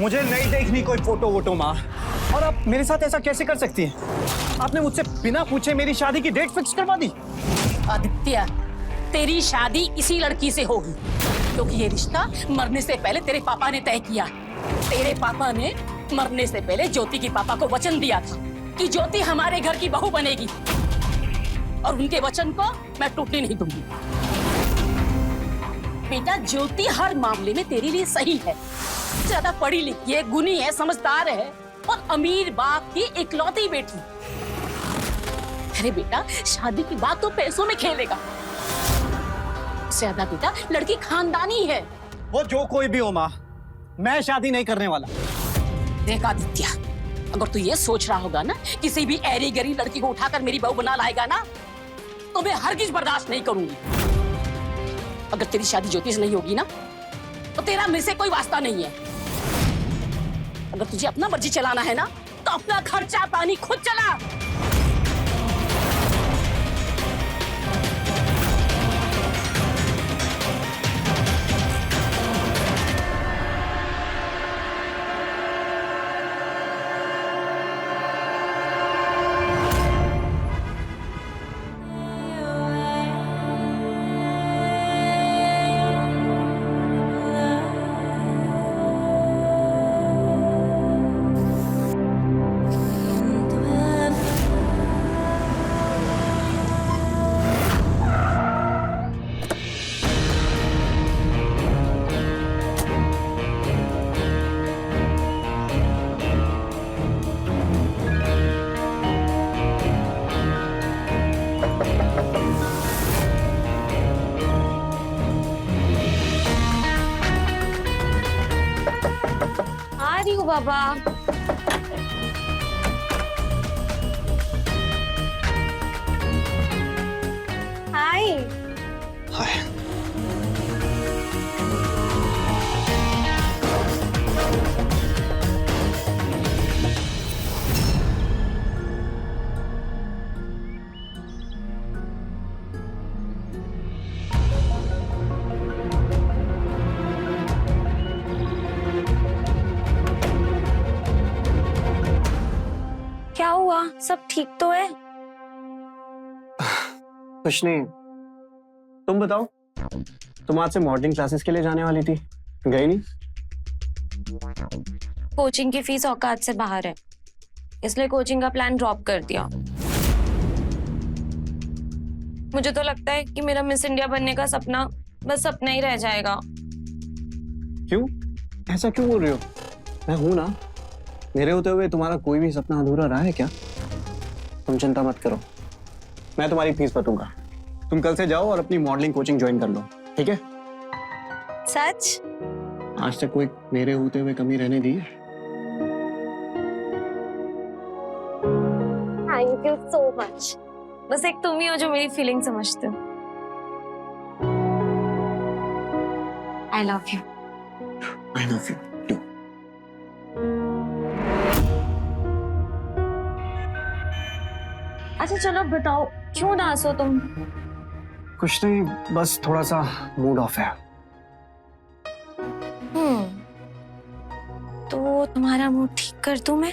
मुझे नहीं देखनी कोई फोटो वोटो माँ। और आप मेरे साथ ऐसा कैसे कर सकती हैं? आपने मुझसे बिना पूछे मेरी शादी की डेट फिक्स करवा दी। आदित्य, तेरी शादी इसी लड़की से होगी क्योंकि ये रिश्ता मरने से पहले तेरे पापा ने तय किया। तेरे पापा ने मरने से पहले ज्योति के पापा को वचन दिया था कि ज्योति हमारे घर की बहू बनेगी और उनके वचन को मैं टूटने नहीं दूंगी। बेटा, ज्योति हर मामले में तेरे लिए सही है। ज्यादा पढ़ी लिखी है, गुणी है, समझदार है और अमीर बाप की इकलौती बेटी। अरे बेटा, शादी की बात तो पैसों में खेलेगा। ज्यादा बेटा, लड़की खानदानी है। वो जो कोई भी हो माँ, मैं शादी नहीं करने वाला। देख आदित्य, अगर तू ये सोच रहा होगा ना किसी भी ऐरी गरी लड़की को उठाकर मेरी बहू बना लाएगा ना, तो मैं हरगिज बर्दाश्त नहीं करूंगी। अगर तेरी शादी ज्योति से नहीं होगी ना, तो तेरा मेरे से कोई वास्ता नहीं है। अगर तुझे अपना मर्जी चलाना है ना, तो अपना खर्चा पानी खुद चला। आ रही हूँ बाबा। हाय। हाय। क्या हुआ? सब ठीक तो है? कुछ नहीं। तुम बताओ, तुम आज से मॉर्निंग क्लासेस के लिए जाने वाली थी, गई नहीं? कोचिंग की फीस औकात से बाहर है, इसलिए कोचिंग का प्लान ड्रॉप कर दिया। मुझे तो लगता है कि मेरा मिस इंडिया बनने का सपना बस सपना ही रह जाएगा। क्यों? ऐसा क्यों बोल रही हो? मैं हूं ना। मेरे होते हुए तुम्हारा कोई भी सपना अधूरा रहा है क्या? तुम चिंता मत करो, मैं तुम्हारी फीस भरूंगा। तुम कल से जाओ और अपनी मॉडलिंग कोचिंग ज्वाइन कर लो, ठीक है? सच? आज तक कोई मेरे होते हुए कमी रहने दी है? Thank you so much. बस एक तुम ही हो जो मेरी फीलिंग समझते हो। I love you. I love you too. अच्छा चलो बताओ, क्यों उदास हो तुम? कुछ नहीं, बस थोड़ा सा मूड ऑफ है। तो तुम्हारा मूड ठीक कर दूं मैं?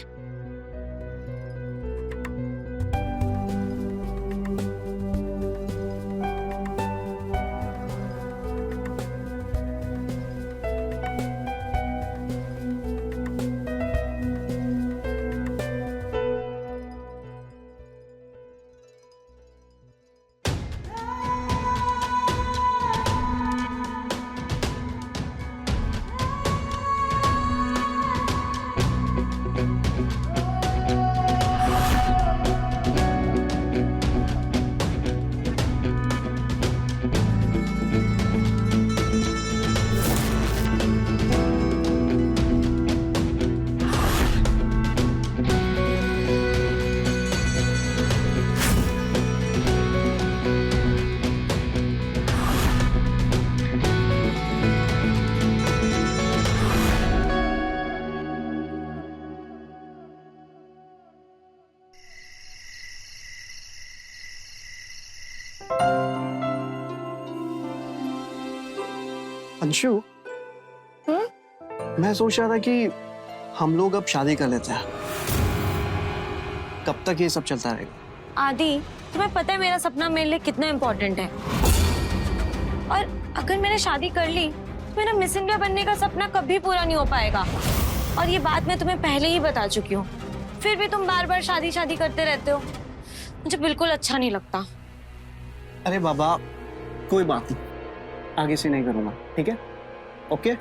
अंशु, मैं सोच रहा था कि हम लोग अब शादी कर लेते हैं। कब तक ये सब चलता रहेगा? आदि, तुम्हें पता है मेरा सपना मेरे लिए कितना इम्पोर्टेंट है। और अगर मैंने शादी कर ली तो मेरा मिस इंडिया बनने का सपना कभी पूरा नहीं हो पाएगा। और ये बात मैं तुम्हें पहले ही बता चुकी हूँ, फिर भी तुम बार बार शादी शादी करते रहते हो। मुझे बिल्कुल अच्छा नहीं लगता। अरे बाबा, कोई बात नहीं, आगे से नहीं करूंगा, ठीक है? ओके?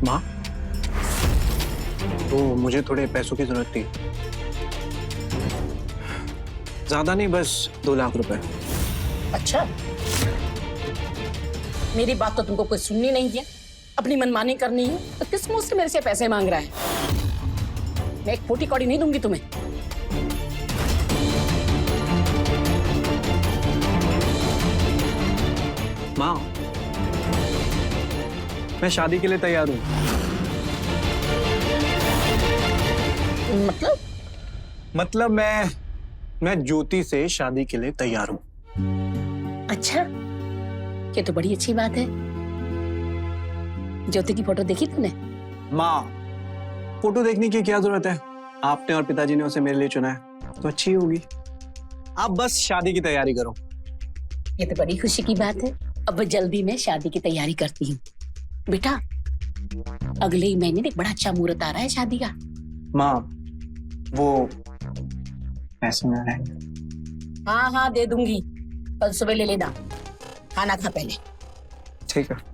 माँ, तो मुझे थोड़े पैसों की जरूरत थी। ज्यादा नहीं, बस 2 लाख रुपए। अच्छा, मेरी बात तो तुमको कोई सुननी नहीं है, अपनी मनमानी करनी है, तो किस मुंह से मेरे से पैसे मांग रहा है? मैं एक फूटी कौड़ी नहीं दूंगी तुम्हें। माँ, मैं शादी के लिए तैयार हूँ। मतलब मैं ज्योति से शादी के लिए तैयार हूँ। अच्छा, ये तो बड़ी अच्छी बात है। ज्योति की फोटो देखी तूने? माँ, फोटो देखने की क्या जरूरत है? आपने और पिताजी ने उसे मेरे लिए चुना है, तो अच्छी होगी। आप बस शादी की तैयारी करो। ये तो बड़ी खुशी की बात है। अब जल्दी मैं शादी की तैयारी करती हूँ। बेटा, अगले ही महीने एक बड़ा अच्छा मुहूर्त आ रहा है शादी का। माँ, वो पैसे में रहेंगे। हाँ हाँ, दे दूंगी, कल सुबह ले लेना। खाना खा पहले। ठीक है।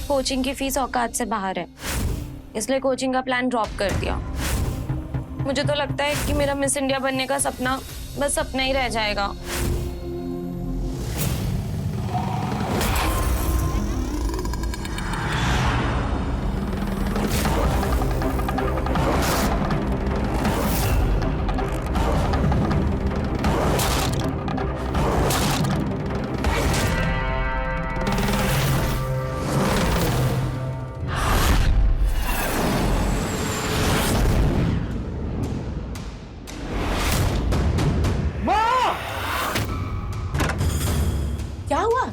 कोचिंग की फीस औकात से बाहर है, इसलिए कोचिंग का प्लान ड्रॉप कर दिया। मुझे तो लगता है कि मेरा मिस इंडिया बनने का सपना बस सपना ही रह जाएगा। क्या हुआ?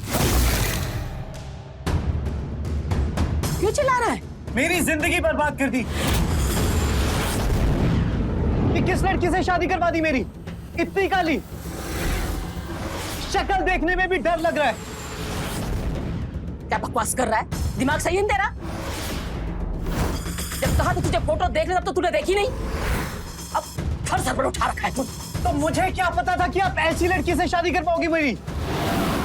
क्यों चिल्ला रहा है? मेरी जिंदगी बर्बाद कर दी। कि किस लड़की से शादी करवा दी मेरी? इतनी काली, शक्ल देखने में भी डर लग रहा है। क्या बकवास कर रहा है? दिमाग सही है ना तेरा? जब कहा तो तुझे फोटो देख ले, तब तो तूने देखी नहीं। अब घर सर पर उठा रखा है तू। तो मुझे क्या पता था कि आप ऐसी लड़की से शादी करवाओगी मेरी?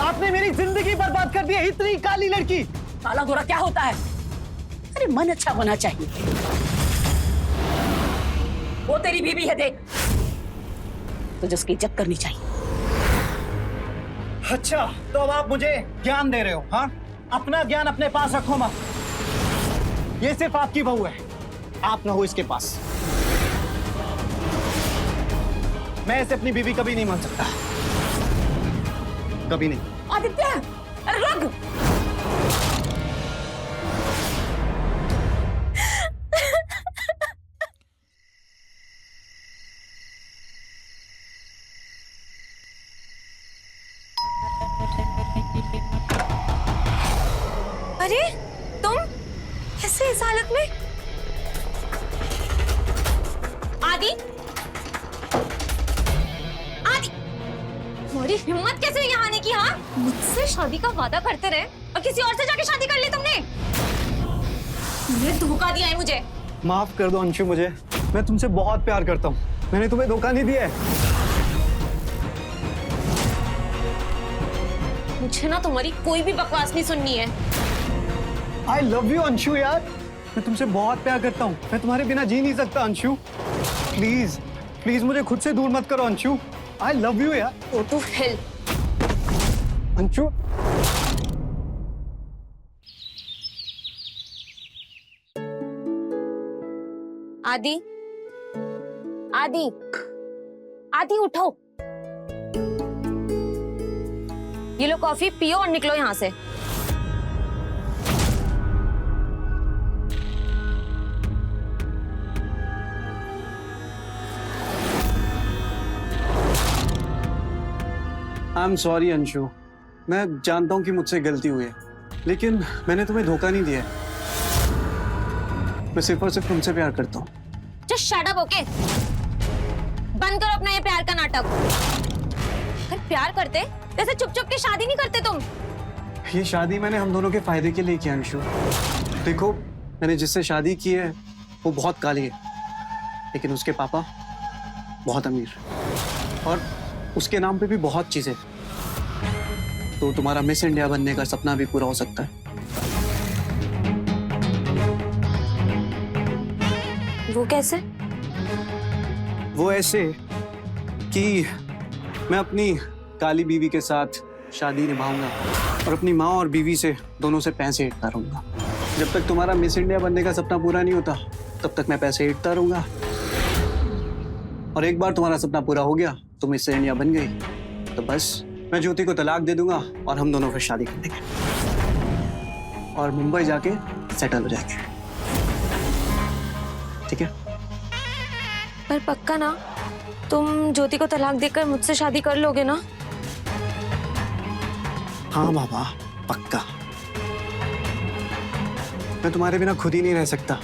आपने मेरी जिंदगी बर्बाद कर दी है, इतनी काली लड़की। काला गोरा क्या होता है? अरे मन अच्छा होना चाहिए। वो तेरी बीवी है, देख, तुझे उसकी इज्जत करनी चाहिए। अच्छा, तो अब आप मुझे ज्ञान दे रहे हो? हाँ, अपना ज्ञान अपने पास रखो मत। ये सिर्फ आपकी बहू है, आप ना हो इसके पास। मैं इसे अपनी बीवी कभी नहीं मान सकता, कभी नहीं। आदित्य, अरे रुक! अरे तुम कैसे इस हालत में? आदि, आदि, तुम्हारी हिम्मत कैसे यहाँ आने की? हाँ, मुझसे शादी का वादा करते रहे और किसी और से जाके शादी कर ली तुमने। तुमने धोखा दिया है मुझे। माफ कर दो अंशु मुझे, मैं तुमसे बहुत प्यार करता हूँ, मैंने तुम्हें धोखा नहीं दिया है। मुझे ना तुम्हारी कोई भी बकवास नहीं सुननी है। आई लव यू अंशु यार, मैं तुमसे बहुत प्यार करता हूँ, मैं तुम्हारे बिना जी नहीं सकता अंशु। प्लीज प्लीज मुझे खुद से दूर मत करो अंशु, आई लव यू यार। Go to hell। अंशु आदि, आदि, आदि उठो। ये लो कॉफी पियो और निकलो यहाँ से। आई एम सॉरी अंशु, मैं जानता हूँ कि मुझसे गलती हुई है, लेकिन मैंने तुम्हें धोखा नहीं दिया है। मैं सिर्फ और सिर्फ तुमसे प्यार करता हूँ। Just shut up, okay? बंद करो अपना ये प्यार का नाटक। अगर प्यार करते जैसे चुप चुप के शादी नहीं करते तुम। ये शादी मैंने हम दोनों के फायदे के लिए किया अंशु। देखो, मैंने जिससे शादी की है वो बहुत काली है, लेकिन उसके पापा बहुत अमीर, और उसके नाम पे भी बहुत चीजें। तो तुम्हारा मिस इंडिया बनने का सपना भी पूरा हो सकता है। वो कैसे? वो ऐसे कि मैं अपनी काली बीवी के साथ शादी निभाऊंगा और अपनी माँ और बीवी से दोनों से पैसे ऐंठता रहूंगा। जब तक तुम्हारा मिस इंडिया बनने का सपना पूरा नहीं होता तब तक मैं पैसे ऐंठता रहूंगा, और एक बार तुम्हारा सपना पूरा हो गया, तुम मिस इंडिया बन गई, तो बस मैं ज्योति को तलाक दे दूंगा और हम दोनों फिर शादी कर लेंगे और मुंबई जाके सेटल हो जाएंगे। ठीक है? पर पक्का ना, तुम ज्योति को तलाक देकर मुझसे शादी कर लोगे ना? हाँ बाबा, पक्का। मैं तुम्हारे बिना खुद ही नहीं रह सकता,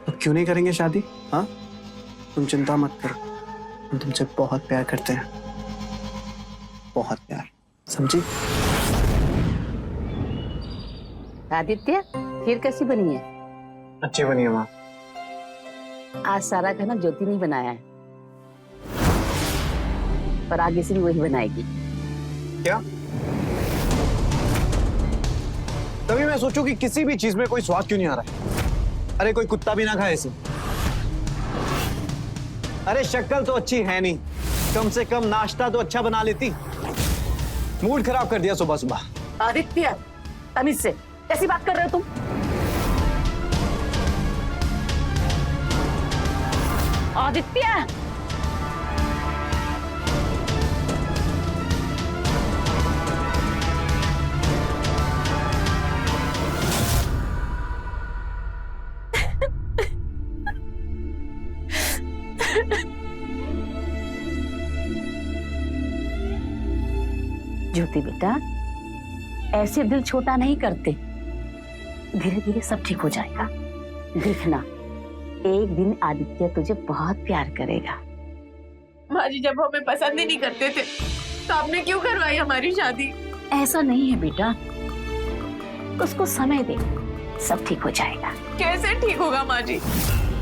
तो क्यों नहीं करेंगे शादी? हाँ, तुम चिंता मत करो, हम तुमसे बहुत प्यार करते हैं, बहुत प्यार, समझी? आदित्य, खीर कैसी बनी है? अच्छी बनी है माँ। आज सारा खाना ज्योति नहीं बनाया है, पर आगे से भी वही बनाएगी। क्या? तभी मैं सोचूं कि किसी भी चीज में कोई स्वाद क्यों नहीं आ रहा है। अरे कोई कुत्ता भी ना खाए इसे। अरे शक्ल तो अच्छी है नहीं, कम से कम नाश्ता तो अच्छा बना लेती। मूड खराब कर दिया सुबह सुबह। आदित्य, तमीज से कैसी बात कर रहे हो तुम? आदित्य, ज्योति बेटा, ऐसे दिल छोटा नहीं करते, धीरे धीरे सब ठीक हो जाएगा। देखना, एक दिन आदित्य तुझे बहुत प्यार करेगा। माँ जी, जब हमें पसंद ही नहीं करते थे तो आपने क्यों करवाई हमारी शादी? ऐसा नहीं है बेटा, उसको समय दे, सब ठीक हो जाएगा। कैसे ठीक होगा माँ जी?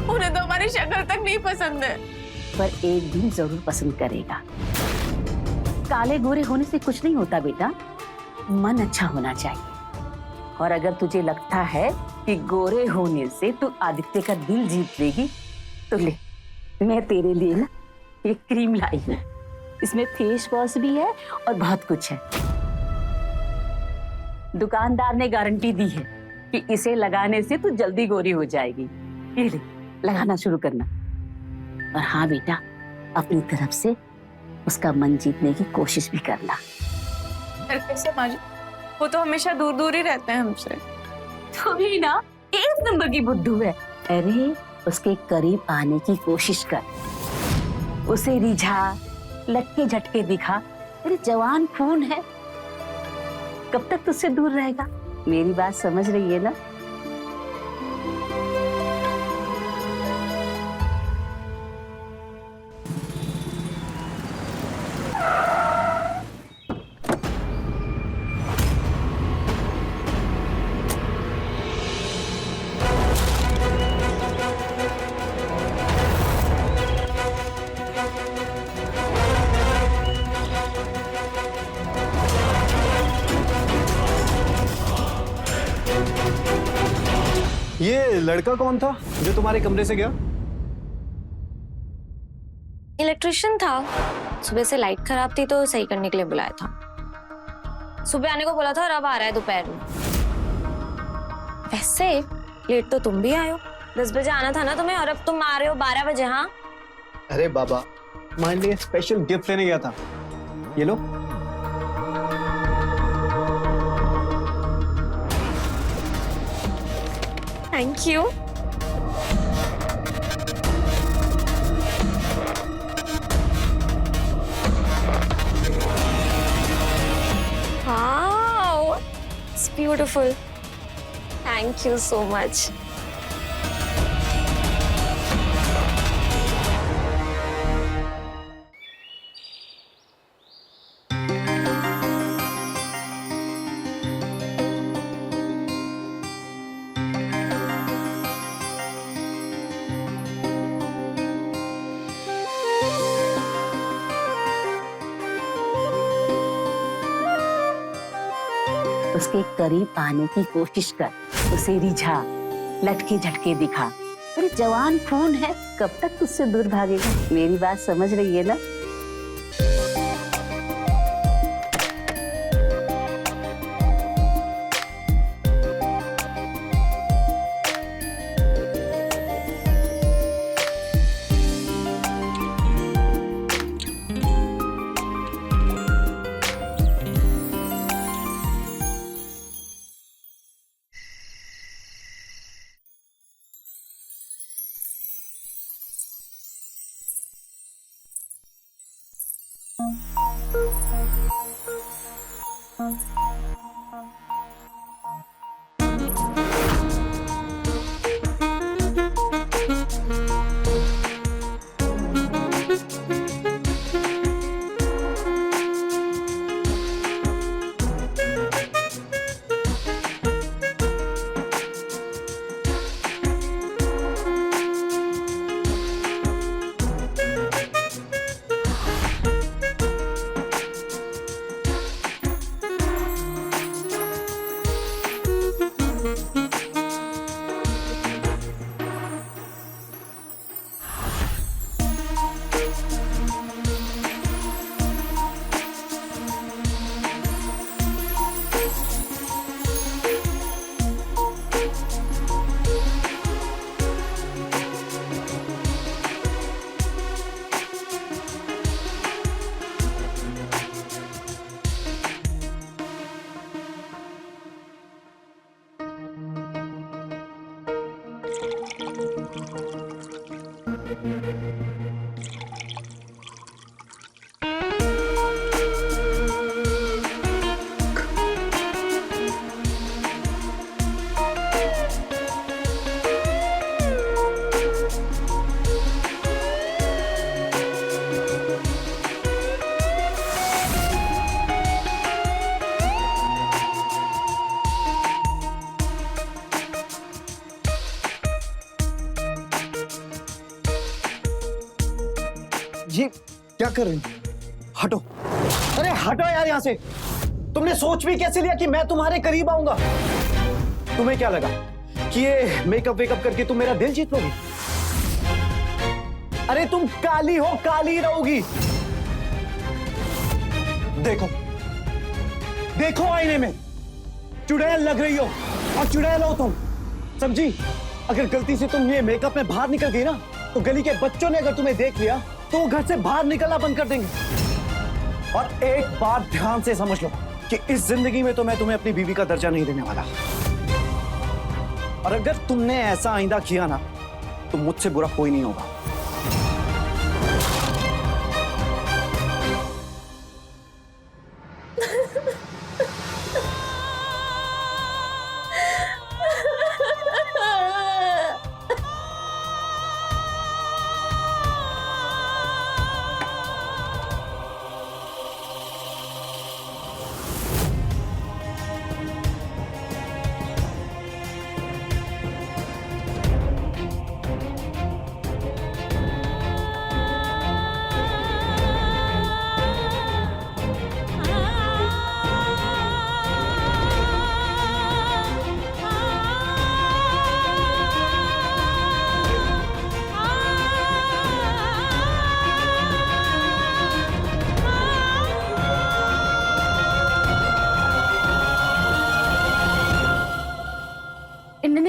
उन्हें तो हमारी शक्ल तक नहीं पसंद है। पर एक दिन जरूर पसंद करेगा। काले गोरे होने से कुछ नहीं होता बेटा, मन अच्छा होना चाहिए। और अगर तुझे लगता है कि गोरे होने से तू आदित्य का दिल जीत लेगी, तो ले, मैं तेरे लिए ना ये क्रीम लाई हूँ। इसमें फेस वॉश भी है और बहुत कुछ है। दुकानदार ने गारंटी दी है कि इसे लगाने से तू जल्दी गोरी हो जाएगी। ये ले, लगाना शुरू करना। और हाँ बेटा, अपनी तरफ से उसका मन जीतने की कोशिश भी करना। पर कैसे माँ जी? वो तो हमेशा दूर दूर ही रहते हैं हमसे। तो भी ना एक नंबर की बुद्धू है। अरे उसके करीब आने की कोशिश कर, उसे रिझा, लटके झटके दिखा। अरे जवान खून है, कब तक तुझसे दूर रहेगा? मेरी बात समझ रही है ना? ये लड़का कौन था जो तुम्हारे कमरे से गया? इलेक्ट्रिशियन था, सुबह से लाइट खराब थी तो सही करने के लिए बुलाया था। सुबह आने को बोला था और अब आ रहा है दोपहर में। वैसे लेट तो तुम भी आए हो, 10 बजे आना था ना तुम्हें, और अब तुम आ रहे हो 12 बजे। हाँ अरे बाबा, तुम्हारे लिए स्पेशल गिफ्ट लेने गया था। ये लो। Thank you. Wow, it's beautiful. Thank you so much. उसके करीब आने की कोशिश कर, उसे रिझा, लटके झटके दिखा। अरे जवान खून है, कब तक तुझसे दूर भागेगा? मेरी बात समझ रही है ना? ये क्या कर रही हो? हटो, अरे हटो यार यहाँ से। तुमने सोच भी कैसे लिया कि मैं तुम्हारे करीब आऊंगा? तुम्हें क्या लगा कि ये मेकअप वेकअप करके तुम मेरा दिल जीत लोगी? अरे तुम काली हो, काली रहोगी। देखो देखो आईने में, चुड़ैल लग रही हो और चुड़ैल हो तुम, समझी? अगर गलती से तुम ये मेकअप में बाहर निकल गई ना, तो गली के बच्चों ने अगर तुम्हें देख लिया तो वो घर से बाहर निकलना बंद कर देंगे। और एक बात ध्यान से समझ लो कि इस जिंदगी में तो मैं तुम्हें अपनी बीवी का दर्जा नहीं देने वाला। और अगर तुमने ऐसा आइंदा किया ना, तो मुझसे बुरा कोई नहीं होगा।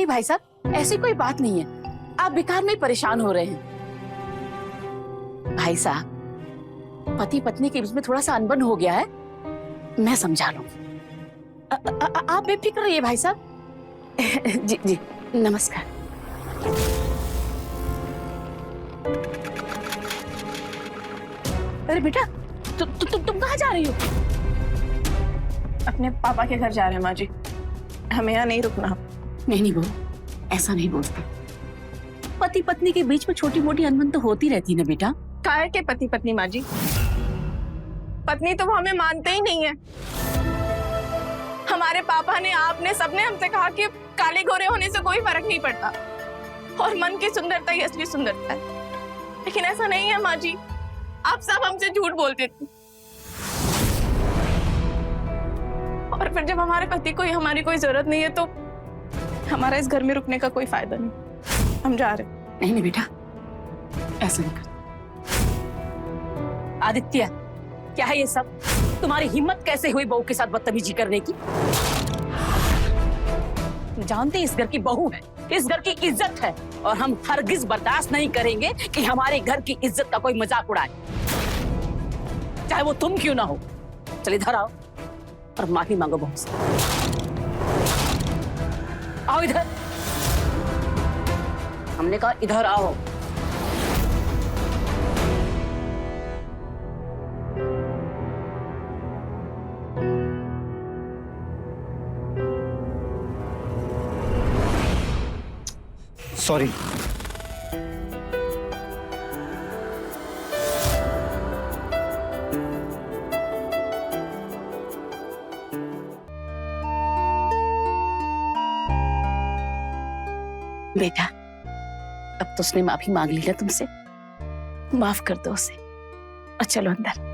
नहीं भाई साहब, ऐसी कोई बात नहीं है। आप बेकार में परेशान हो रहे हैं। भाई साहब, पति पत्नी के बीच में थोड़ा सा अनबन हो गया है, मैं समझा लूंगी। आप बेफिक्र रहिए भाई साहब। जी जी, नमस्कार। अरे बेटा, तुम कहाँ जा रही हो? अपने पापा के घर जा रहे हैं माँ जी, हमें यहाँ नहीं रुकना। नहीं नहीं बहू, ऐसा नहीं बोलते। पति पत्नी के बीच में छोटी मोटी अनबन तो होती रहती है ना बेटा। काहे के पति पत्नी माँ जी? पत्नी तो वो हमें मानते ही नहीं है। हमारे पापा ने, आपने, सबने हमसे कहा कि काले गोरे होने से कोई फर्क नहीं पड़ता और मन की सुंदरता ही असली सुंदरता है। लेकिन ऐसा नहीं है माँ जी, आप सब हमसे झूठ बोलते थे। और फिर जब हमारे पति को हमारी कोई जरूरत नहीं है तो हमारा इस घर में रुकने का कोई फायदा नहीं। हम जा रहे हैं। नहीं नहीं बेटा, ऐसा नहीं कर। आदित्य, क्या है ये सब? तुम्हारी हिम्मत कैसे हुई बहू के साथ बदतमीजी करने की? जानते इस घर की बहू है, इस घर की इज्जत है, और हम हरगिज बर्दाश्त नहीं करेंगे कि हमारे घर की इज्जत का कोई मजाक उड़ाए, चाहे वो तुम क्यों ना हो। चल इधर आओ और माफी मांगो बहू से। आओ इधर, हमने कहा इधर आओ। सॉरी। बेटा, अब तो उसने माफी मांग ली ना तुमसे, माफ कर दो उसे और चलो अंदर।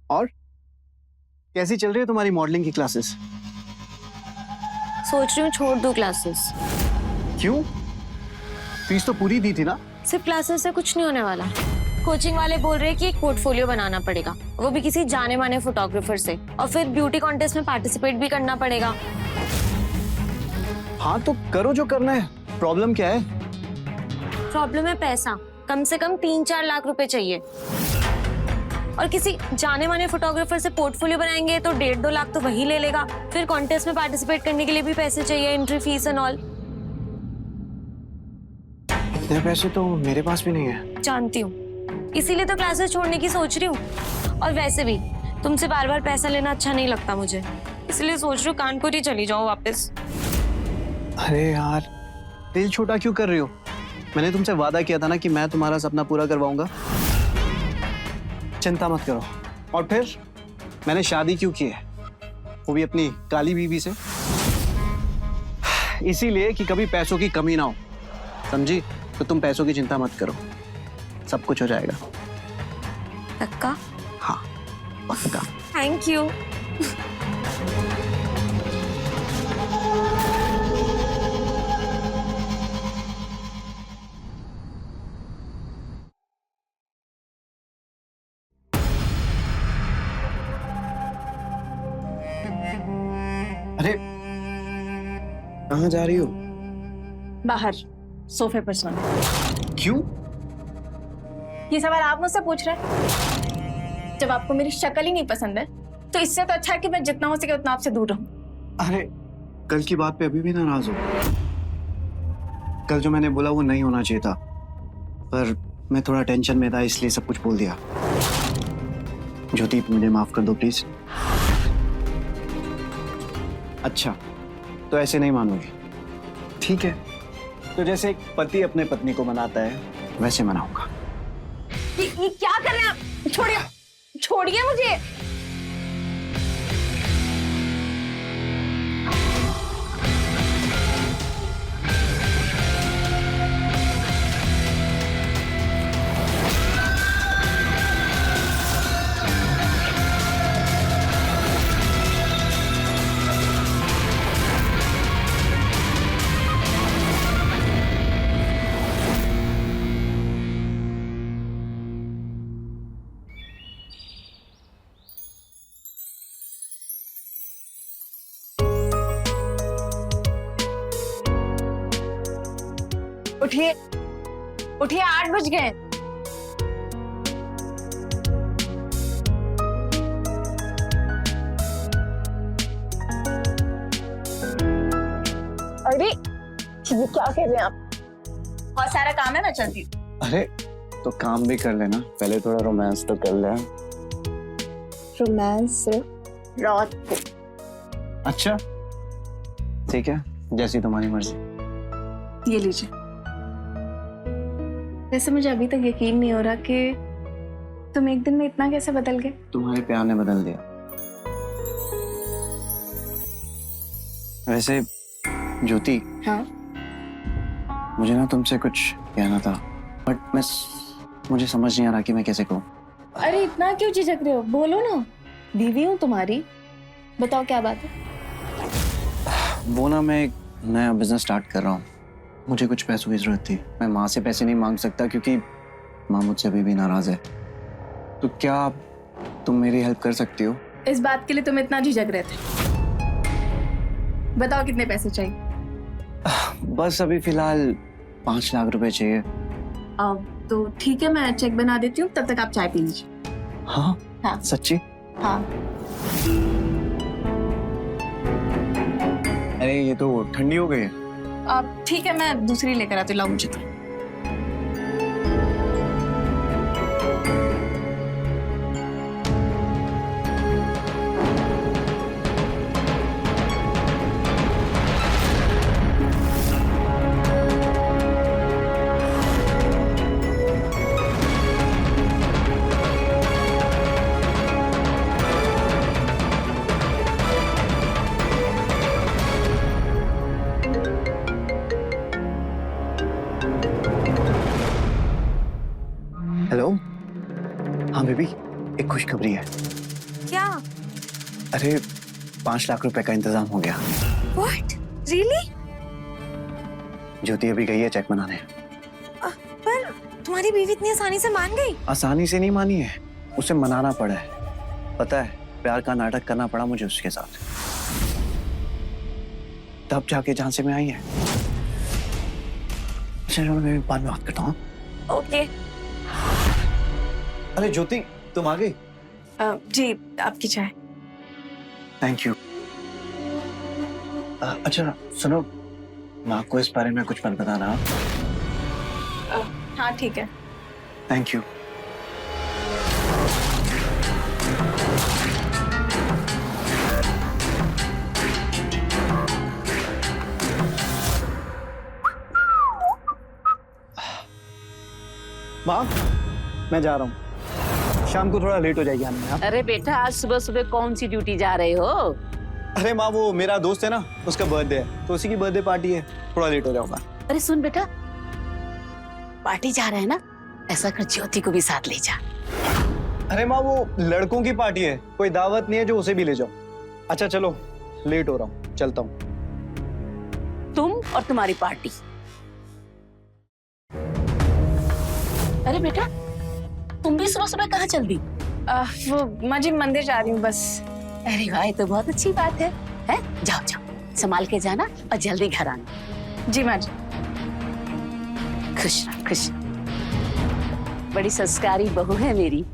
और कैसी चल रही है तुम्हारी मॉडलिंग की क्लासेस? सोच रही हूँ छोड़ दूँ क्लासेस। क्यों? फीस तो पूरी दी थी ना। सिर्फ क्लासेस से कुछ नहीं होने वाला। कोचिंग वाले बोल रहे हैं कि एक पोर्टफोलियो बनाना पड़ेगा, वो भी किसी जाने माने फोटोग्राफर से, और फिर ब्यूटी कॉन्टेस्ट में पार्टिसिपेट भी करना पड़ेगा। हाँ तो करो जो करना है, प्रॉब्लम क्या है? प्रॉब्लम है पैसा। कम से कम 3-4 लाख रुपए चाहिए, और किसी जाने माने फोटोग्राफर से पोर्टफोलियो बनाएंगे तो 1.5-2 लाख तो वही ले लेगा। फिर कॉन्टेस्ट में पार्टिसिपेट करने के लिए भी पैसे चाहिए, एंट्री फीस एंड ऑल। इतने पैसे तो मेरे पास भी नहीं है। जानती हूँ, इसीलिए तो क्लासेस छोड़ने की सोच रही हूँ। और वैसे भी तुमसे बार बार पैसा लेना अच्छा नहीं लगता मुझे, इसलिए सोच रही हूँ कानपुर ही चली जाऊँ वापस। अरे यार, दिल छोटा क्यों कर रही हो? मैंने तुमसे वादा किया था ना कि मैं तुम्हारा सपना पूरा करवाऊंगा। चिंता मत करो। और फिर मैंने शादी क्यों की है, वो भी अपनी काली बीवी से, इसीलिए कि कभी पैसों की कमी ना हो, समझी? तो तुम पैसों की चिंता मत करो, सब कुछ हो जाएगा। पक्का? हाँ पक्का। Thank you. अरे कहाँ जा रही हो? बाहर सोफे पर सोना। क्यों? ये सवाल आप मुझसे पूछ रहे हैं? जब आपको मेरी शक्ल ही नहीं पसंद है तो इससे तो अच्छा है कि मैं जितना हो सके उतना आपसे दूर रहूं। अरे कल की बात पे अभी भी नाराज हो? कल जो मैंने बोला वो नहीं होना चाहिए था, पर मैं थोड़ा टेंशन में था इसलिए सब कुछ बोल दिया। ज्योति मुझे माफ कर दो प्लीज। अच्छा तो ऐसे नहीं मानोगे? ठीक है, तो जैसे एक पति अपने पत्नी को मनाता है वैसे मनाऊंगा। ये क्या कर रहे हैं आप? छोड़िए, छोड़िए मुझे। उठिए उठिए, 8 बज गए। अरे ये क्या कर रहे हैं आप? बहुत सारा काम है, मैं चलती हूँ। अरे तो काम भी कर लेना, पहले थोड़ा रोमांस तो कर ले। रोमांस सिर्फ रात को। अच्छा ठीक है, जैसी तुम्हारी मर्जी। ये लीजिए। वैसे मुझे अभी तक यकीन नहीं हो रहा कि तुम एक दिन में इतना कैसे बदल गए। तुम्हारे प्यार ने बदल दिया। वैसे ज्योति, हाँ मुझे ना तुमसे कुछ कहना था, बट मुझे समझ नहीं आ रहा कि मैं कैसे कहूँ। अरे इतना क्यों झिझक रहे हो, बोलो ना। बीवी हूँ तुम्हारी, बताओ क्या बात है। वो ना, मैं एक नया बिजनेस स्टार्ट कर रहा हूँ, मुझे कुछ पैसों की जरूरत थी। मैं माँ से पैसे नहीं मांग सकता क्योंकि माँ मुझसे अभी भी नाराज है। तो क्या तुम मेरी हेल्प कर सकती हो? इस बात के लिए तुम इतना झिझक रहे थे? बताओ कितने पैसे चाहिए। बस अभी फिलहाल 5 लाख रुपए चाहिए। अब तो ठीक है, मैं चेक बना देती हूँ, तब तक आप चाय पी लीजिए। हाँ हाँ सच्ची? हाँ। अरे ये तो ठंडी हो गई है। अब ठीक है, मैं दूसरी लेकर आती हूँ, लाओ मुझे तो। हेलो, हाँ बेबी, एक खुशखबरी है। क्या? अरे 5 लाख रुपए का इंतजाम हो गया। What? Really? ज्योति अभी गई है चेक बनाने। पर तुम्हारी बीवी इतनी आसानी से मान गई? आसानी से नहीं मानी है, उसे मनाना पड़ा है। पता है, प्यार का नाटक करना पड़ा मुझे उसके साथ, तब जाके जहां से मैं आई है। चलो मैं बाद में बात करता हूँ। ओके। अरे ज्योति, तुम आ गई? जी, आपकी चाय। Thank you. अच्छा सुनो, मैं आपको इस बारे में कुछ मत बताना। हाँ ठीक है। Thank you. माँ, मैं जा रहा हूँ, शाम को थोड़ा लेट हो जाएगी आने में। हाँ? अरे बेटा, आज सुबह सुबह कौन सी ड्यूटी जा रहे हो? अरे माँ, वो मेरा दोस्त है ना, उसका बर्थडे है, तो उसी की बर्थडे पार्टी है, थोड़ा लेट हो जाऊंगा। अरे सुन बेटा, पार्टी जा रहे हैं ना, ऐसा कर ज्योति को भी साथ ले जा। अरे माँ, वो लड़कों की पार्टी है, कोई दावत नहीं है जो उसे भी ले जाओ। अच्छा चलो, लेट हो रहा हूँ, चलता हूँ। तुम और तुम्हारी पार्टी। अरे बेटा, तुम भी सुबह सुबह कहाँ चल दी? वो माँ जी, मंदिर जा रही हूँ बस। अरे भाई, तो बहुत अच्छी बात है? जाओ जाओ, संभाल के जाना और जल्दी घर आना। जी माँ जी। खुश रह, खुश। बड़ी संस्कारी बहू है मेरी।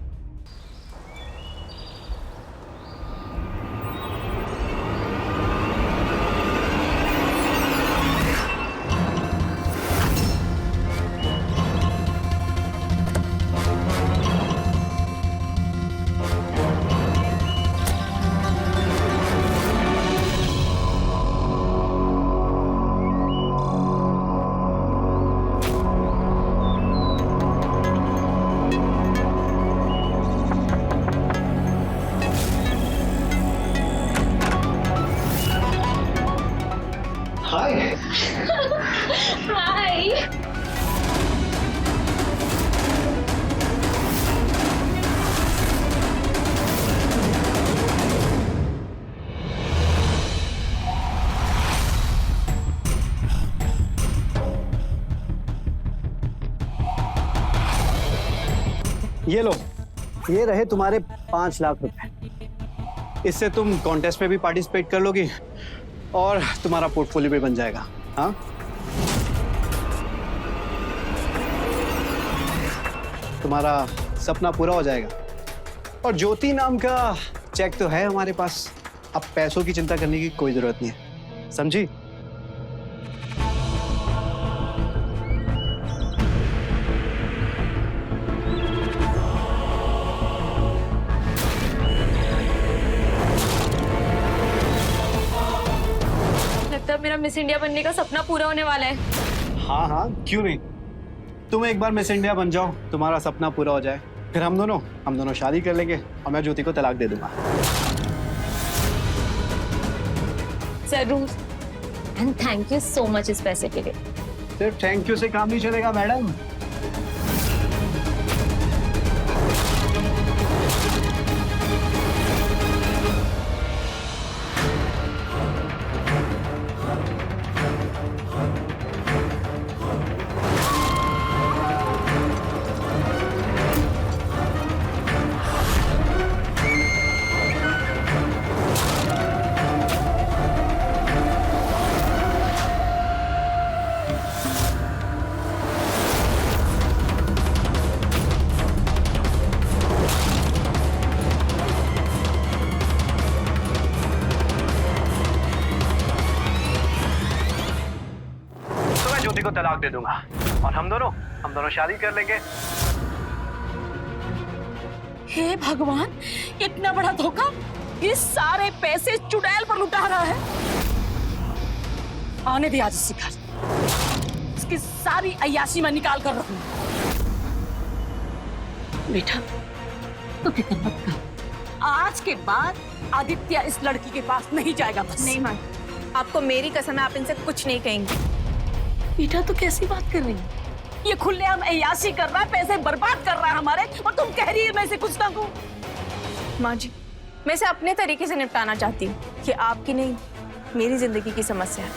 ये लो, ये रहे तुम्हारे 5 लाख रुपए। इससे तुम कॉन्टेस्ट में भी पार्टिसिपेट कर लोगी और तुम्हारा पोर्टफोलियो भी बन जाएगा। हाँ तुम्हारा सपना पूरा हो जाएगा। और ज्योति नाम का चेक तो है हमारे पास, अब पैसों की चिंता करने की कोई जरूरत नहीं है, समझी? लगता है मेरा मिस इंडिया बनने का सपना पूरा होने वाला है। हाँ हाँ, क्यों नहीं। तुम एक बार मिस इंडिया बन जाओ, तुम्हारा सपना पूरा हो जाए, फिर हम दोनों शादी कर लेंगे और मैं ज्योति को तलाक दे दूंगा। जरूर। And thank you so much इस पैसे के लिए। सिर्फ थैंक यू से काम नहीं चलेगा मैडम। ज्योति को तलाक दे दूंगा और हम दोनों शादी कर लेंगे। हे भगवान, इतना बड़ा धोखा! ये सारे पैसे चुड़ैल पर लुटा रहा है। आने दे आज इससे घर, इसकी सारी अय्याशी मैं निकाल कर रखूं। बेटा तो फिक्र मत कर, आज के बाद आदित्य इस लड़की के पास नहीं जाएगा। बस नहीं माँ, आपको मेरी कसम है, आप इनसे कुछ नहीं कहेंगे। बेटा तो कैसी बात कर रही है? ये खुलेआम अय्याशी कर रहा है, पैसे बर्बाद कर रहा है हमारे, और तुम कह रही है मैं इसे कुछ ना कहूं। माँ जी, मैं इसे अपने तरीके से निपटाना चाहती हूँ, कि आपकी नहीं मेरी जिंदगी की समस्या है।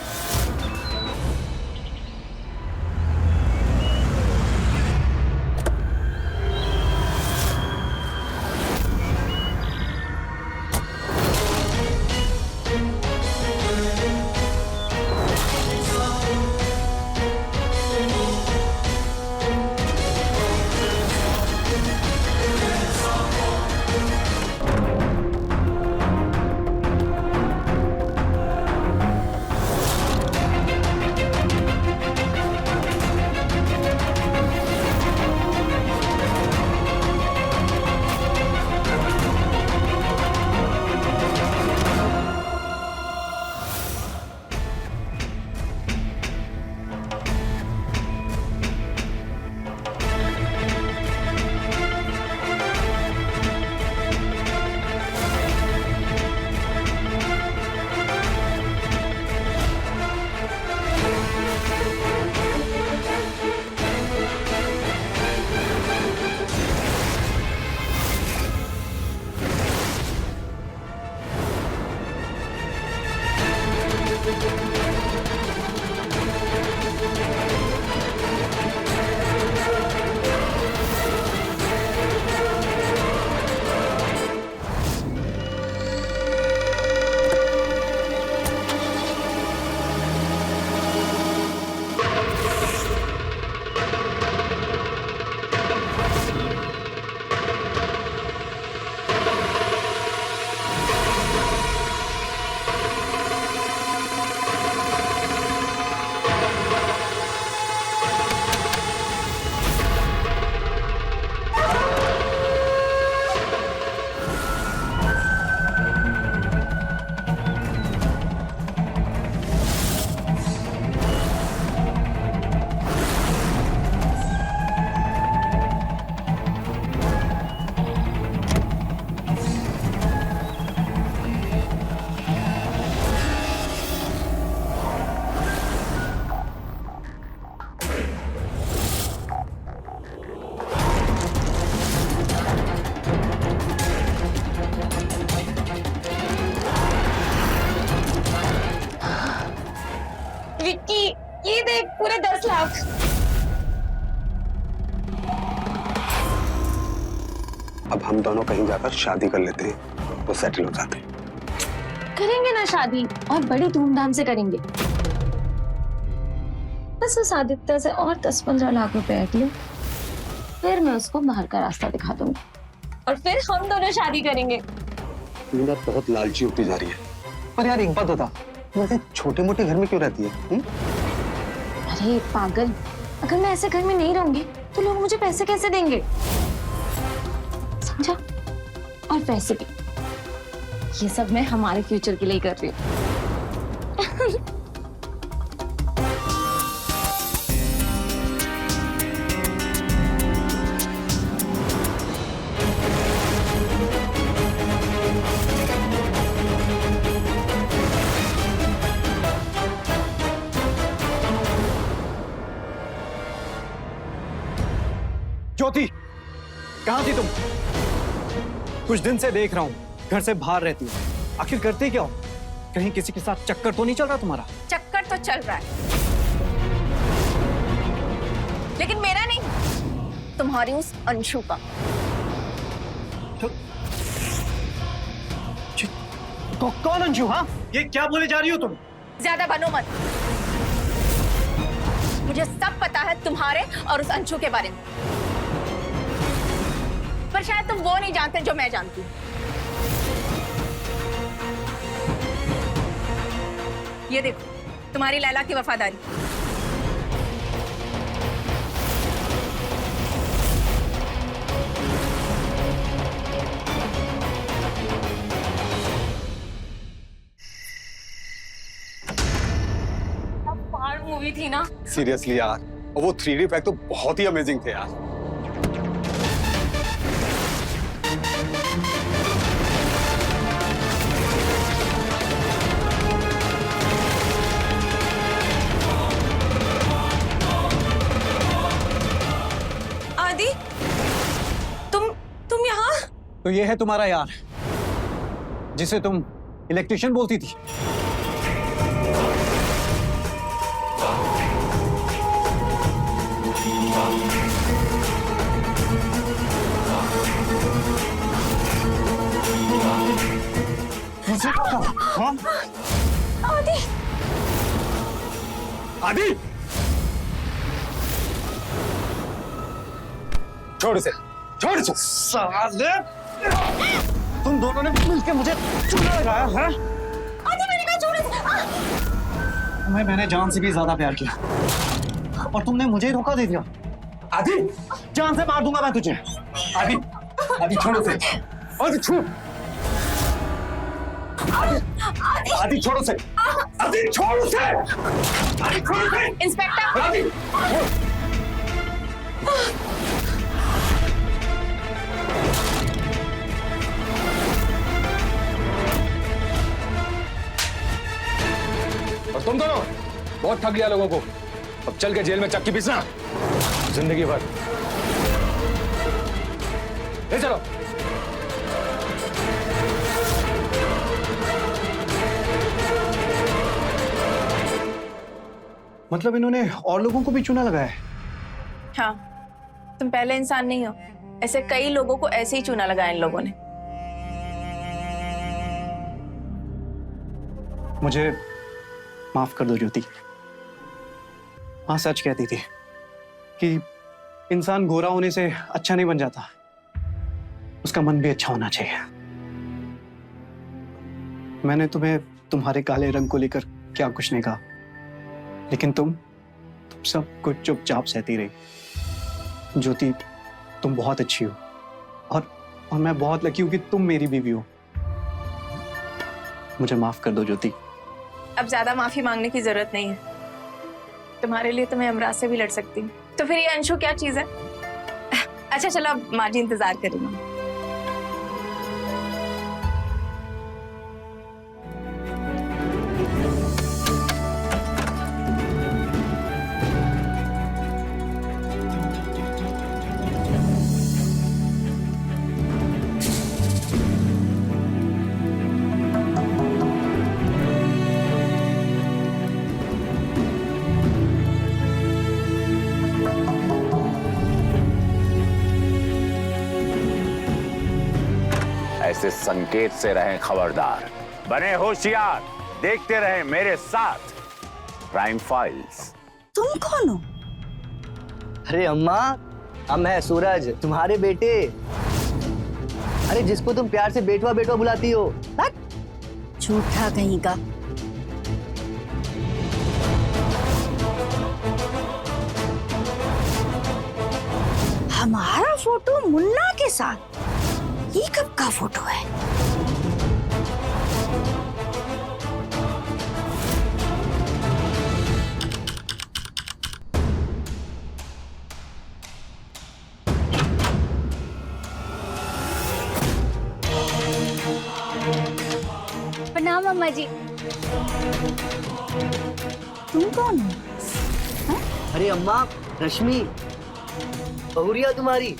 विक्की, ये देख पूरे 10 लाख। अब हम दोनों कहीं जाकर शादी कर लेते हैं, वो सेटल हो जाते हैं। करेंगे ना शादी, और बड़ी धूमधाम से करेंगे। बस उस आदित्य से और 10-15 लाख रुपए हट लो, फिर मैं उसको बाहर का रास्ता दिखा दूंगी और फिर हम दोनों शादी करेंगे। मीना बहुत लालची होती जा रही है। पर यार एक बात बता, तू ऐसे छोटे मोटे घर में क्यों रहती है? अरे पागल, अगर मैं ऐसे घर में नहीं रहूंगी तो लोग मुझे पैसे कैसे देंगे, समझा? और पैसे भी, ये सब मैं हमारे फ्यूचर के लिए कर रही हूँ। ज्योति, कहाँ थी तुम? कुछ दिन से देख रहा हूँ घर से बाहर रहती हो, आखिर करते क्या हो? कहीं किसी के साथ चक्कर तो नहीं चल रहा तुम्हारा? चक्कर तो चल रहा है, लेकिन मेरा नहीं, तुम्हारी उस अंशु का। कौन अंशु? हाँ, ये क्या बोले जा रही हो तुम? ज्यादा बनो मत, मुझे सब पता है तुम्हारे और उस अंशु के बारे में, पर शायद तुम वो नहीं जानते जो मैं जानती हूँ। ये देखो तुम्हारी लैला की वफादारी। पहाड़ मूवी थी ना? सीरियसली यार, और वो 3D इफेक्ट तो बहुत ही अमेजिंग थे यार। आदि, तुम यहाँ? तो ये है तुम्हारा यार जिसे तुम इलेक्ट्रिशियन बोलती थी। हाँ? आदि, आदि, छोड़ इसे, छोड़ इसे। साले, तुम दोनों ने मिलकर मुझे चूना लगाया है? आदि मैंने कहा छोड़ इसे। तुम्हें मैंने जान से भी ज्यादा प्यार किया और तुमने मुझे ही धोखा दे दिया। आदि, जान से मार दूंगा मैं तुझे। आदि, आदि छोड़ इसे। आदि छोड़। आदि छोड़ उसे। आदि छोड़ उसे। आदि छोड़ उसे। इंस्पेक्टर, आदि और तुम दोनों बहुत ठग लिया लोगों को, अब चल के जेल में चक्की पीसना जिंदगी भर। ले चलो। मतलब इन्होंने और लोगों को भी चूना लगाया है? हाँ, तुम पहले इंसान नहीं हो, ऐसे कई लोगों को ऐसे ही चूना लगाया इन लोगों ने। मुझे माफ कर दो ज्योति। मां सच कहती थी कि इंसान गोरा होने से अच्छा नहीं बन जाता, उसका मन भी अच्छा होना चाहिए। मैंने तुम्हें तुम्हारे काले रंग को लेकर क्या कुछ नहीं कहा, लेकिन तुम सब कुछ चुपचाप सहती रही। ज्योति, तुम बहुत अच्छी हो और मैं बहुत लकी हूं कि तुम मेरी बीवी हो। मुझे माफ कर दो ज्योति। अब ज्यादा माफी मांगने की जरूरत नहीं है, तुम्हारे लिए तो मैं यमराज से भी लड़ सकती हूँ। तो फिर ये अंशु क्या चीज है? अच्छा चलो, अब माँ जी इंतजार करेंगे। ऐसे संकेत से रहें खबरदार, बने होशियार, देखते रहें मेरे साथ क्राइम फाइल्स। तुम कौन हो? अरे अम्मा, हम है सूरज, तुम्हारे बेटे। अरे जिसको तुम प्यार से बेटवा बेटवा बुलाती हो। झूठा कहीं का। हमारा फोटो मुन्ना के साथ, ये कब का फोटो है? प्रणाम अम्मा जी। तुम कौन हो? अरे अम्मा, रश्मि, बहुरिया तुम्हारी।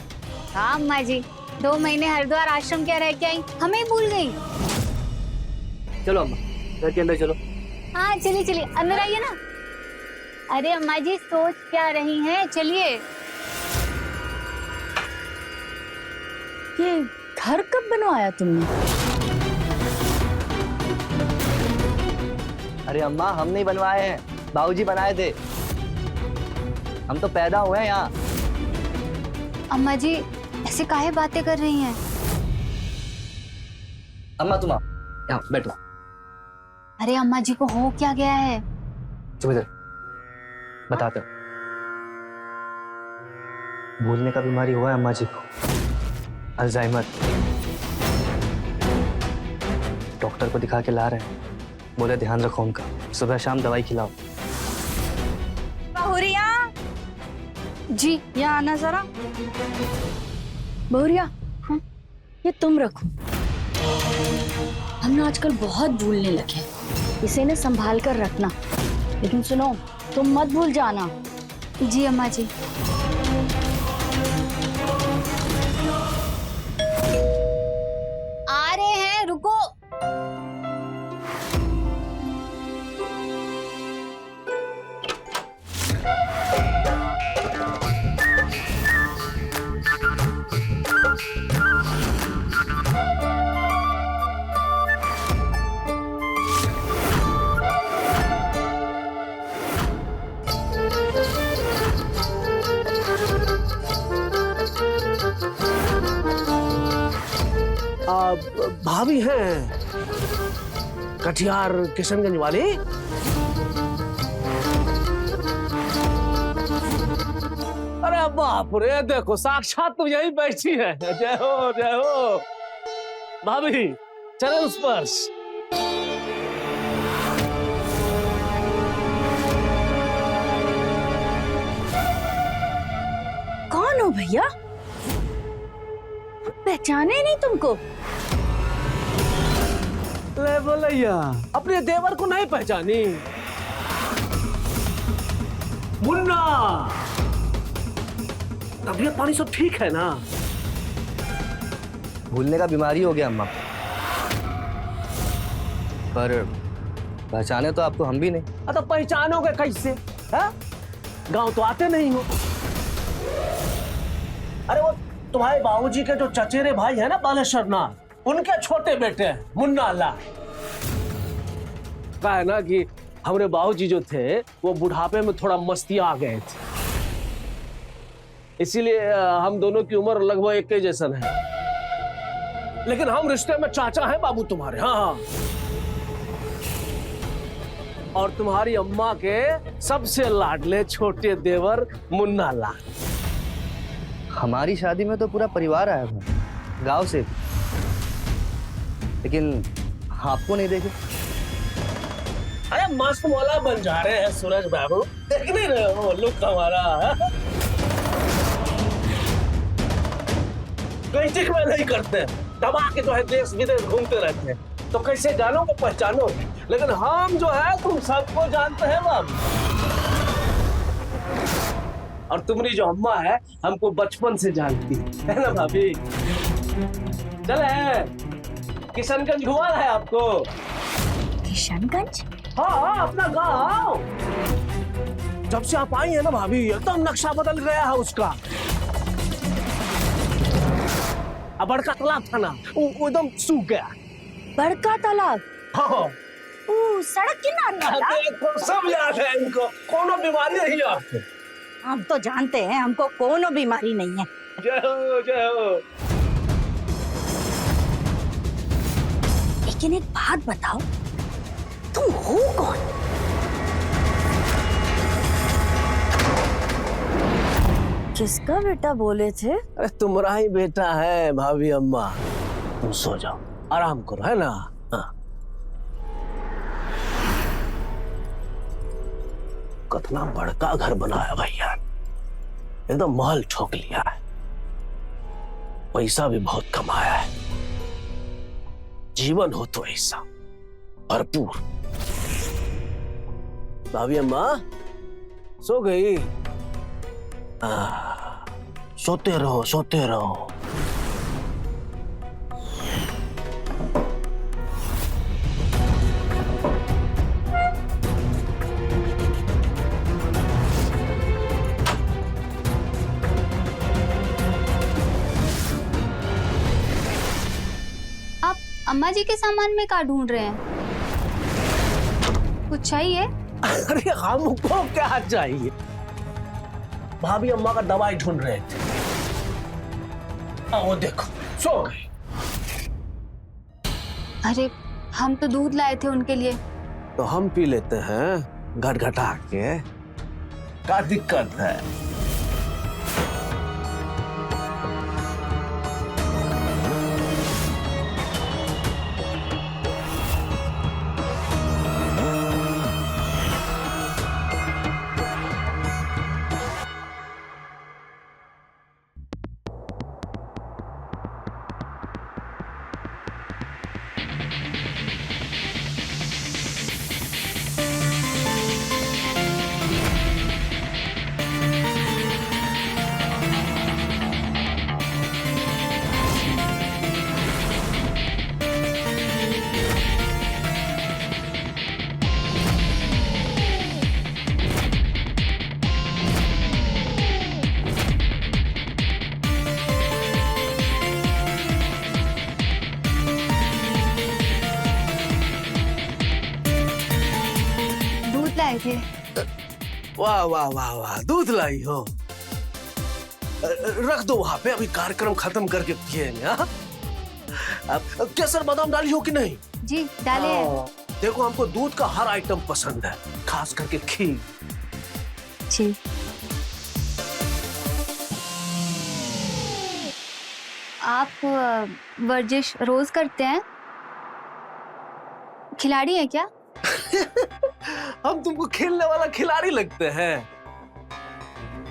हाँ अम्मा जी, 2 महीने हरिद्वार आश्रम क्या रह के आई, हमें भूल गई। चलो अम्मा, घर के अंदर चलो। हाँ चलिए चलिए, अंदर आइए ना। अरे अम्मा जी सोच क्या रही हैं, चलिए। ये घर कब बनवाया तुमने? अरे अम्मा, हम नहीं बनवाए हैं, बाबूजी बनाए थे। हम तो पैदा हुए हैं यहाँ। अम्मा जी ऐसे काहे बातें कर रही हैं? अम्मा तुम आओ, यहाँ बैठो। अरे अम्मा जी को हो क्या गया है? चुप इधर, बताते हो। भूलने का बीमारी हुआ है अम्मा जी को, अल्जाइमर। डॉक्टर को दिखा के ला रहे हैं, बोले ध्यान रखो उनका, सुबह शाम दवाई खिलाओ। बहुरिया जी यहाँ आना जरा। बहुरिया, हाँ ये तुम रखो। हम ना आजकल बहुत भूलने लगे, इसे ना संभाल कर रखना। लेकिन सुनो, तुम मत भूल जाना। जी अम्मा जी। आ रहे हैं, रुको। भाभी हैं कटिहार किशनगंज वाली। अरे बाप रे, देखो साक्षात तुम यही बैठी है। जय हो जय हो भाभी, चरण स्पर्श। कौन हो भैया? पहचाने नहीं तुमको? ले बोलैया, अपने देवर को नहीं पहचानी? मुन्ना, तबीयत पानी सब ठीक है ना? भूलने का बीमारी हो गया अम्मा, पर पहचाने तो आपको हम भी नहीं। तो पहचानोगे कैसे? गांव तो आते नहीं हो। अरे वो तुम्हारे बाबूजी के जो चचेरे भाई है ना बालेश्वर नाथ, उनके छोटे बेटे हैं मुन्ना लाल। कहा है ना कि हमारे बाबूजी जो थे वो बुढ़ापे में थोड़ा मस्ती आ गए थे, इसीलिए हम दोनों की उम्र लगभग एक के जैसन है। लेकिन हम रिश्ते में चाचा हैं बाबू तुम्हारे। हाँ, और तुम्हारी अम्मा के सबसे लाडले छोटे देवर मुन्ना लाल। हमारी शादी में तो पूरा परिवार आया था, गांव से, लेकिन आपको नहीं देखे। अरे मस्त मौला बन जा रहे हैं सूरज बाबू, देख नहीं रहे हो लुक हमारा? कोई चिक में नहीं करते, दबा के जो है देश विदेश घूमते रहते हैं, तो कैसे जानोगे पहचानो? लेकिन हम जो है तुम सबको जानते हैं बाबू। और तुम्हारी जो अम्मा है हमको बचपन से जानती है ना भाभी? चले किशनगंज घुमा है आपको। किशनगंज? हाँ, अपना गांव। जब से आप आई है ना भाभी, एकदम नक्शा बदल गया है उसका। अब बड़का तालाब था ना, वो एकदम सूख गया। बड़का तालाब? हाँ, सड़क किनारे वाला? देखो सब याद है इनको, कोनो बीमारी नहीं आपको। हम तो जानते हैं हमको कोनो बीमारी नहीं है। जय हो जय हो। लेकिन एक बात बताओ, तुम हो कौन? किसका बेटा बोले थे? अरे तुम्हारा ही बेटा है भाभी अम्मा। तुम सो जाओ, आराम करो, है ना? हाँ। कितना बड़का घर बनाया भैया, एकदम महल ठोक लिया है। पैसा भी बहुत कमाया है। जीवन हो तो ऐसा भरपूर। भाभी अम्मा सो गई? सोते रहो सोते रहो। आप अम्मा जी के सामान में क्या ढूंढ रहे हैं? कुछ चाहिए? अरे हमको क्या चाहिए? भाभी अम्मा का दवाई ढूंढ रहे थे। वो देखो सो गई। अरे हम तो दूध लाए थे उनके लिए। तो हम पी लेते हैं घटघटा के। क्या दिक्कत है? लाए थे। वाह वाह वाह वाह, दूध लाई हो। रख दो वहां पे, अभी कार्यक्रम खत्म करके पिएंगे। हाँ? अब केसर बादाम डाली हो कि नहीं? जी डाले हैं। देखो हमको दूध का हर आइटम पसंद है, खास करके खीर। जी। आप वर्जिश रोज करते हैं? खिलाड़ी हैं क्या? हम तुमको खेलने वाला खिलाड़ी लगते हैं?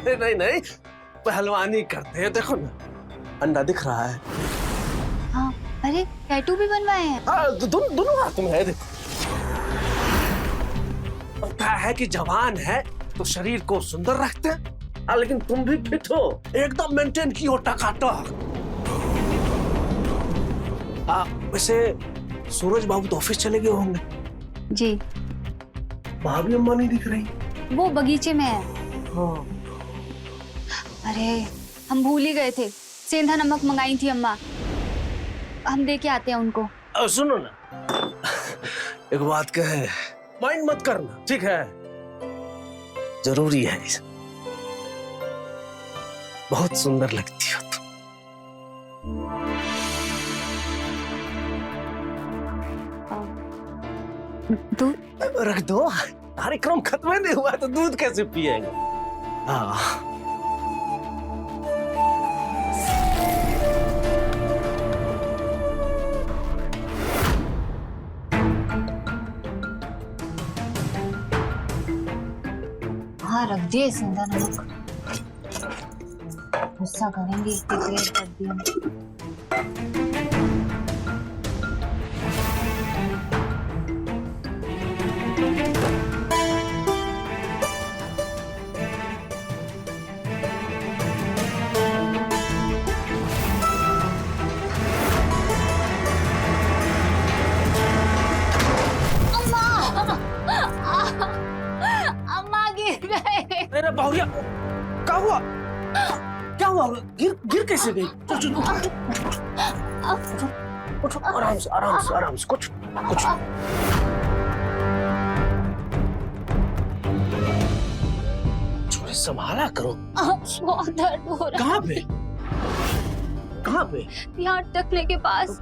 नहीं नहीं, पहलवानी करते हैं। देखो ना, अंडा दिख रहा है। हाँ, अरे टैटू भी बनवाए हैं। हाँ, दोनों हाथ में है। देखो, पता है कि जवान है तो शरीर को सुंदर रखते हैं। हाँ, लेकिन तुम भी फिट हो, एकदम मेंटेन की हो टकाटक। वैसे सूरज बाबू तो ऑफिस चले गए होंगे। जी। भाभी अम्मा नहीं दिख रही। वो बगीचे में है। हाँ। अरे हम भूल ही गए थे, सेंधा नमक मंगाई थी अम्मा, हम दे के आते हैं उनको। सुनो ना, एक बात कहे, माइंड मत करना, ठीक है? जरूरी है। बहुत सुंदर लगती हो तुम। दूध रख दो, कार्यक्रम खत्म नहीं हुआ तो दूध कैसे पिएंगे? हाँ। हाँ रख दिए सेंधा नमक। गुस्सा करेंगे इतनी देर कर दिया। अरे बहुरिया, क्या हुआ? क्या हुआ? गिर कैसे गई? कुछ आराम से आराम से आराम से, कुछ संभाला करो। बहुत दर्द हो रहा कहाँ पे? कहाँ पे? है यहाँ टखने के पास।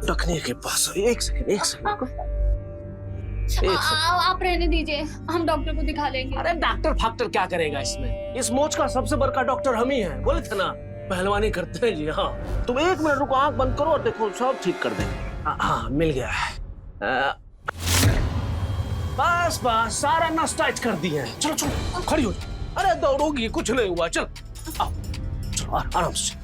टखने के पास? एक सेकंड, एक सेकंड। आप रहने दीजिए, हम डॉक्टर को दिखा लेंगे। अरे डॉक्टर फाक्टर क्या करेगा इसमें? इस मोच का सबसे बड़ा डॉक्टर हम ही हैं। बोले थे ना पहलवानी करते हैं जी। हाँ तुम 1 मिनट रुको, आंख बंद करो और देखो सब ठीक कर देंगे। हाँ मिल गया है। बस बस सारा नस टाइट कर दिए हैं। चलो चलो खड़ी हो जाओ। अरे दौड़ोगी, कुछ नहीं हुआ। चल आओ, चलो आराम से।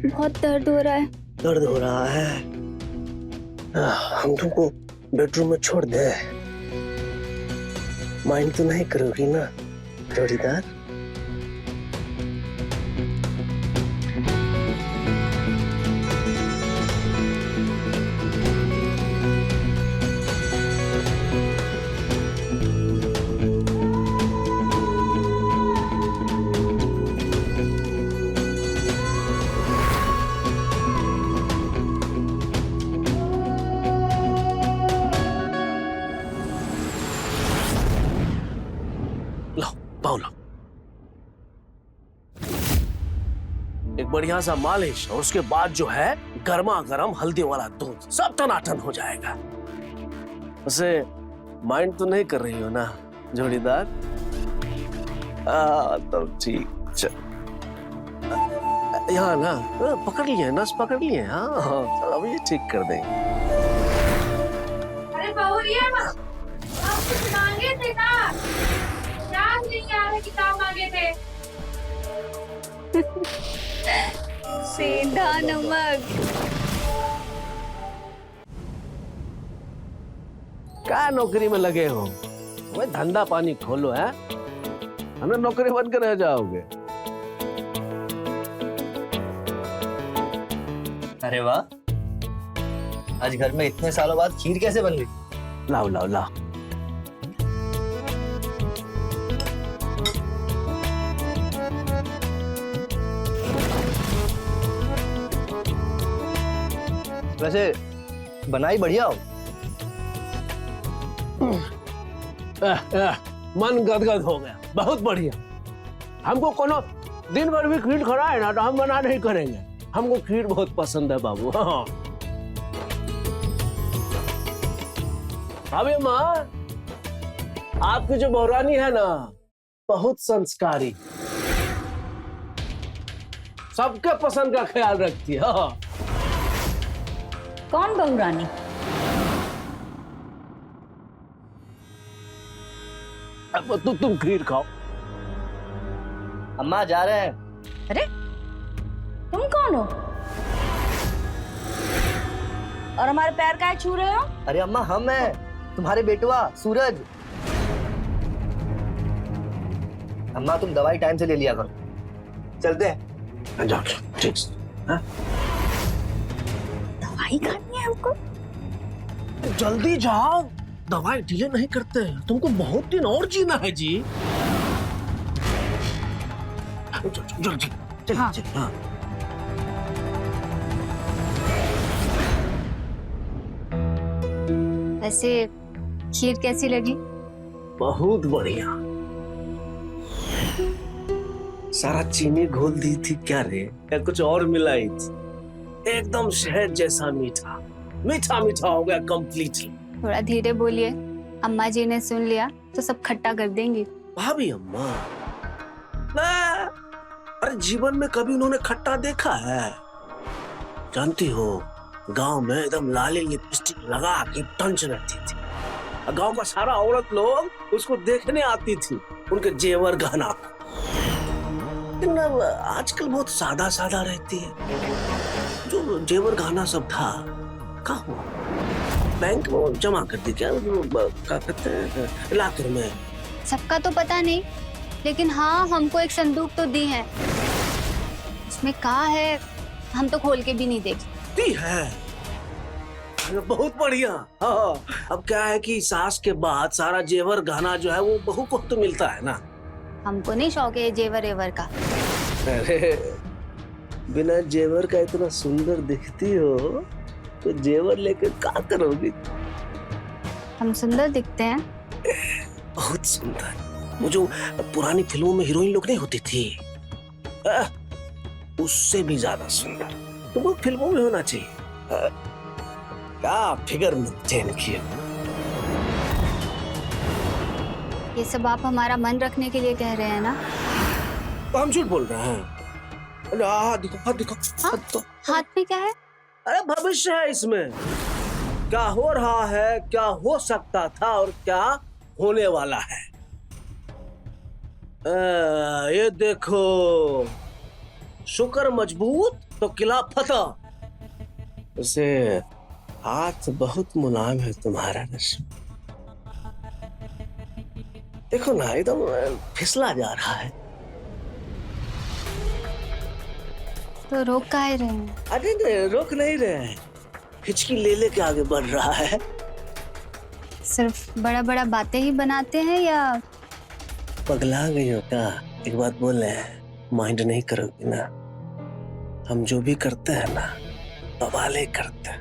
बहुत दर्द हो रहा है। दर्द हो रहा है? हम तुमको बेडरूम में छोड़ दे। माइंड तो नहीं करोगी ना जोड़ीदार? पाउलो, एक बढ़िया सा मालिश और उसके बाद जो है गर्मा गर्म हल्दी वाला दूध, सब टनाटन हो जाएगा। उसे माइंड तो नहीं कर रही हो ना जोड़ीदार? तब ठीक। चल यहाँ ना पकड़ लिए, नस पकड़ लिए। हाँ चलो अब ये ठीक कर देंगे। अरे बहुरिया आप कुछ मांगे थे ना? याद नहीं आ रहा किताब मांगे थे। सीधा नमक। क्या नौकरी में लगे हो? वही धंधा पानी खोलो है, हमें नौकरी बन कर रह जाओगे। अरे वाह, आज घर में इतने सालों बाद खीर कैसे बन गई? लाओ लाओ लाओ। वैसे बनाई बढ़िया हो। मन गदगद हो गया, बहुत बढ़िया। हमको कोनो दिन भर भी खीर खराए ना तो हम मना नहीं करेंगे। हमको खीर बहुत पसंद है बाबू। हाँ अबे माँ, आपकी जो बहुरानी है ना बहुत संस्कारी, सबके पसंद का ख्याल रखती है। हाँ। कौन बहुरानी? अब तुम खीर खाओ। अम्मा जा रहे हैं। अरे तुम कौन हो और हमारे पैर काहे छू रहे हो? अरे अम्मा हम हैं, तुम्हारे बेटवा सूरज। अम्मा तुम दवाई टाइम से ले लिया करो। चलते हैं। जाओ ठीक। दवाई खानी है हमको? जल्दी जाओ, दवाई डिले नहीं करते। तुमको बहुत दिन और जीना है जी। जल्दी हाँ। हाँ। वैसे खीर कैसी लगी? बहुत बढ़िया। सारा चीनी घोल दी थी क्या रे, या कुछ और मिलाई थी? एकदम शहद जैसा मीठा, मीठा मीठा हो गया कंप्लीटली। थोड़ा धीरे बोलिए, अम्मा जी ने सुन लिया तो सब खट्टा कर देंगी। भाभी अम्मा ना, अरे जीवन में कभी उन्होंने खट्टा देखा है? जानती हो गांव में एकदम लाली लिपस्टिक लगा के टंच रहती थी। गांव का सारा औरत लोग उसको देखने आती थी, उनके जेवर गहना को। लेकिन आजकल बहुत सादा सादा रहती है। जो जेवर गहना सब था कहाँ हुआ? बैंक में जमा कर दी क्या? क्या कहते हैं, लाकर में? सबका तो पता नहीं, लेकिन हाँ हमको एक संदूक तो दी है। उसमें कहा है हम तो खोल के भी नहीं देखी। है बहुत बढ़िया। हाँ अब क्या है कि सास के बाद सारा जेवर गहना जो है वो बहू को तो मिलता है ना। हमको नहीं शौक है ये जेवर एवर का। अरे बिना जेवर का इतना सुंदर दिखती हो तो जेवर लेकर क्या करोगी? हम सुंदर दिखते हैं। बहुत सुंदर। वो जो पुरानी फिल्मों में हीरोइन लोग नहीं होती थी, उससे भी ज्यादा सुंदर। तुमको फिल्मों में होना चाहिए। क्या फिगर मेंटेन किया। ये सब आप हमारा मन रखने के लिए कह रहे हैं ना? तो हम झूठ बोल रहे हैं। अरे हाथ दिखो, हाथ दिखो, हाथ दिखो। हाथ में क्या है? अरे भविष्य है इसमें। क्या हो रहा है, क्या हो सकता था और क्या होने वाला है। ये देखो, शुक्र मजबूत तो किला फतेह। उसे हाथ बहुत मुलायम है तुम्हारा नसीब। देखो ना, एकदम फिसला जा रहा है। तो रोक काहे रहे हैं? अरे नहीं, रोक नहीं रहे हैं। हिचकी ले लेके आगे बढ़ रहा है। सिर्फ बड़ा बड़ा बातें ही बनाते हैं या पगला गई हो क्या? एक बात बोले, माइंड नहीं करोगी ना? हम जो भी करते हैं ना, बवाले करते हैं।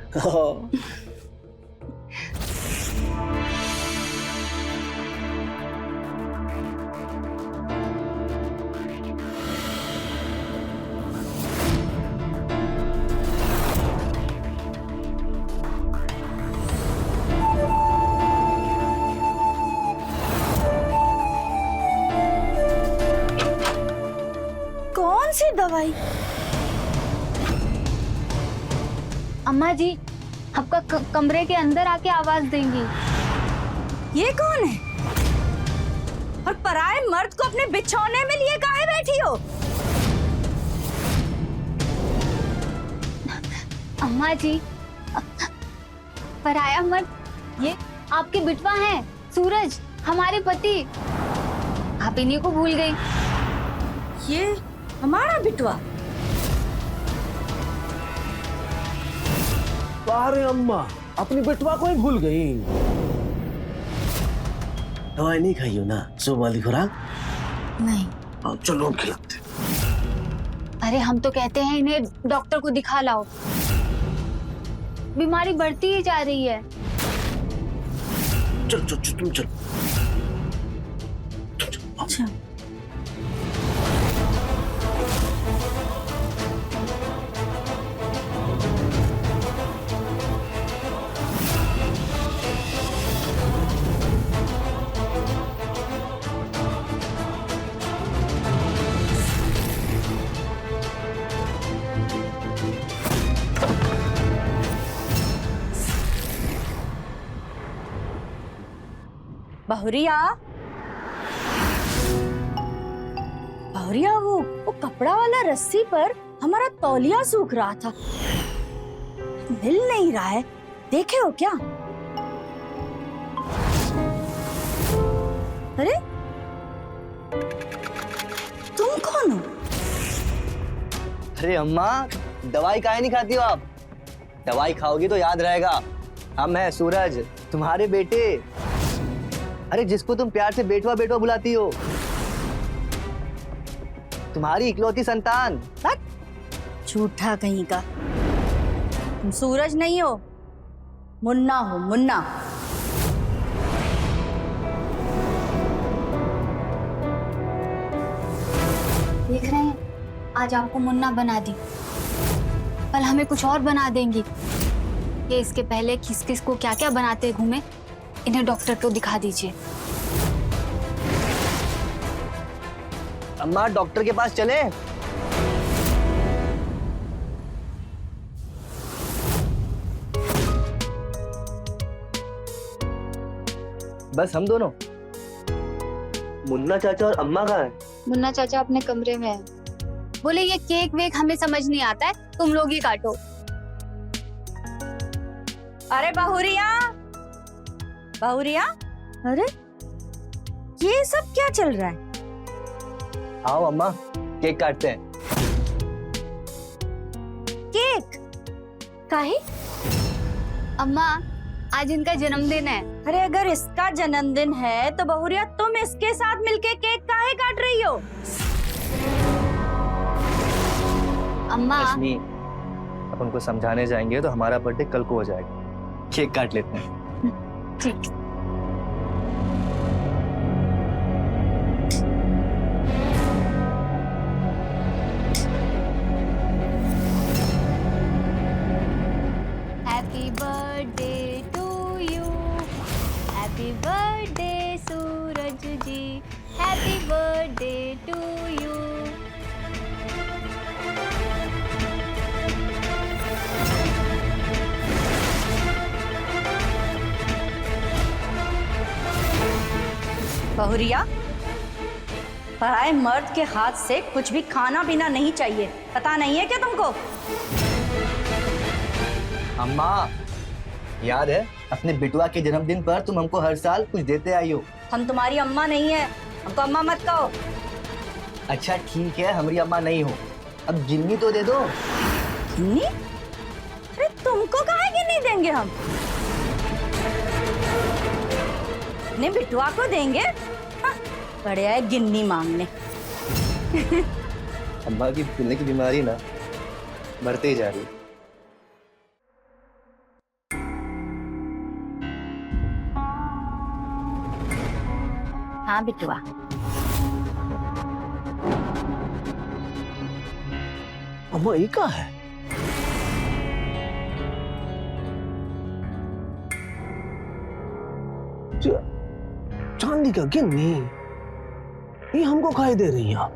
कौन सी दवाई? अम्मा जी, आपका कमरे के अंदर आके आवाज देंगी। ये कौन है? और पराये मर्द को अपने बिछौने में लिए काहे बैठी हो? अम्मा जी, पराया मत, ये आपके बिटवा हैं, सूरज, हमारे पति। आप इन्हीं को भूल गई। ये हमारा बिटवा? अरे अम्मा, अपनी बेटवा को ही भूल गई। दवाई नहीं खाई हो ना, सुबह वाली खुराक? नहीं। आओ चलो हम खिलाते। अरे हम तो कहते हैं इन्हें डॉक्टर को दिखा लाओ, बीमारी बढ़ती ही जा रही है। चल चल चल, तुम चलो। अच्छा। बहुरिया, बहुरिया, वो कपड़ा वाला रस्सी पर हमारा तौलिया सूख रहा था, मिल नहीं रहा है, देखे हो क्या? अरे तुम कौन हो? अरे अम्मा, दवाई काहे नहीं खाती हो आप? दवाई खाओगी तो याद रहेगा। हम हैं सूरज, तुम्हारे बेटे। अरे जिसको तुम प्यार से बेटवा बेटवा बुलाती हो, तुम्हारी इकलौती संतान। झूठा कहीं का। तुम सूरज नहीं हो, मुन्ना हो, मुन्ना। देख रहे हैं, आज आपको मुन्ना बना दी, कल हमें कुछ और बना देंगी। ये इसके पहले किस किस को क्या क्या बनाते घूमे, इन्हें डॉक्टर को दिखा दीजिए। अम्मा, डॉक्टर के पास चले? बस हम दोनों? मुन्ना चाचा और अम्मा कहाँ हैं? मुन्ना चाचा अपने कमरे में है। बोले ये केक वेक हमें समझ नहीं आता है, तुम लोग ही काटो। अरे बहुरिया, बहुरिया, अरे ये सब क्या चल रहा है? आओ अम्मा, केक काटते हैं। केक? काहे? अम्मा, आज इनका जन्मदिन है। अरे अगर इसका जन्मदिन है तो बहुरिया तुम इसके साथ मिलके केक काहे काट रही हो? अम्मा रश्मि, अब उनको समझाने जाएंगे तो हमारा बर्थडे कल को हो जाएगा। केक काट लेते हैं। ठीक। Happy birthday to you, happy birthday Suraj ji, happy birthday to you. बहुरिया, पराए मर्द के हाथ से कुछ भी खाना पीना नहीं चाहिए, पता नहीं है क्या तुमको? अम्मा, याद है अपने बिटुआ के जन्मदिन पर तुम हमको हर साल कुछ देते आई हो। हम तुम्हारी अम्मा नहीं है, हमको अम्मा मत कहो। अच्छा ठीक है, हमारी अम्मा नहीं हो, अब गिन्नी तो दे दो। गिन्नी? अरे तुमको काहे गिन्नी देंगे हम? अपने बिटुआ को देंगे? हाँ, बड़े आए गिन्नी मांगने। अम्मा की दिल की बीमारी ना बढ़ते ही जा रही है। हाँ बिटुआ, अम्मा ये का है? चांदी का गिन्नी, ये हमको खाई दे रही है आप?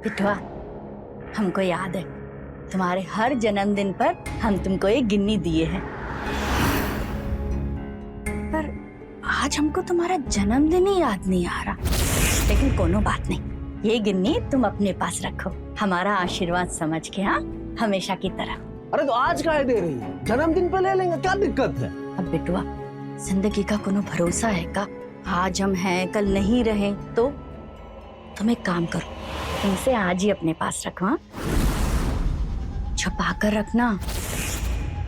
बिटुआ, हमको याद है तुम्हारे हर जन्मदिन पर हम तुमको एक गिन्नी दिए हैं, पर आज हमको तुम्हारा जन्मदिन ही याद नहीं आ रहा। लेकिन कोनो बात नहीं, ये गिन्नी तुम अपने पास रखो, हमारा आशीर्वाद समझ के। हाँ, हमेशा की तरह। अरे तो आज खाई दे रही है, जन्मदिन पे ले लेंगे, क्या दिक्कत है? अब बिटुआ, जिंदगी का कोनो भरोसा है का? आज हम हैं, कल नहीं रहे तो तुम एक काम करो, तुमसे आज ही अपने पास रखो। हाँ, छुपा कर रखना।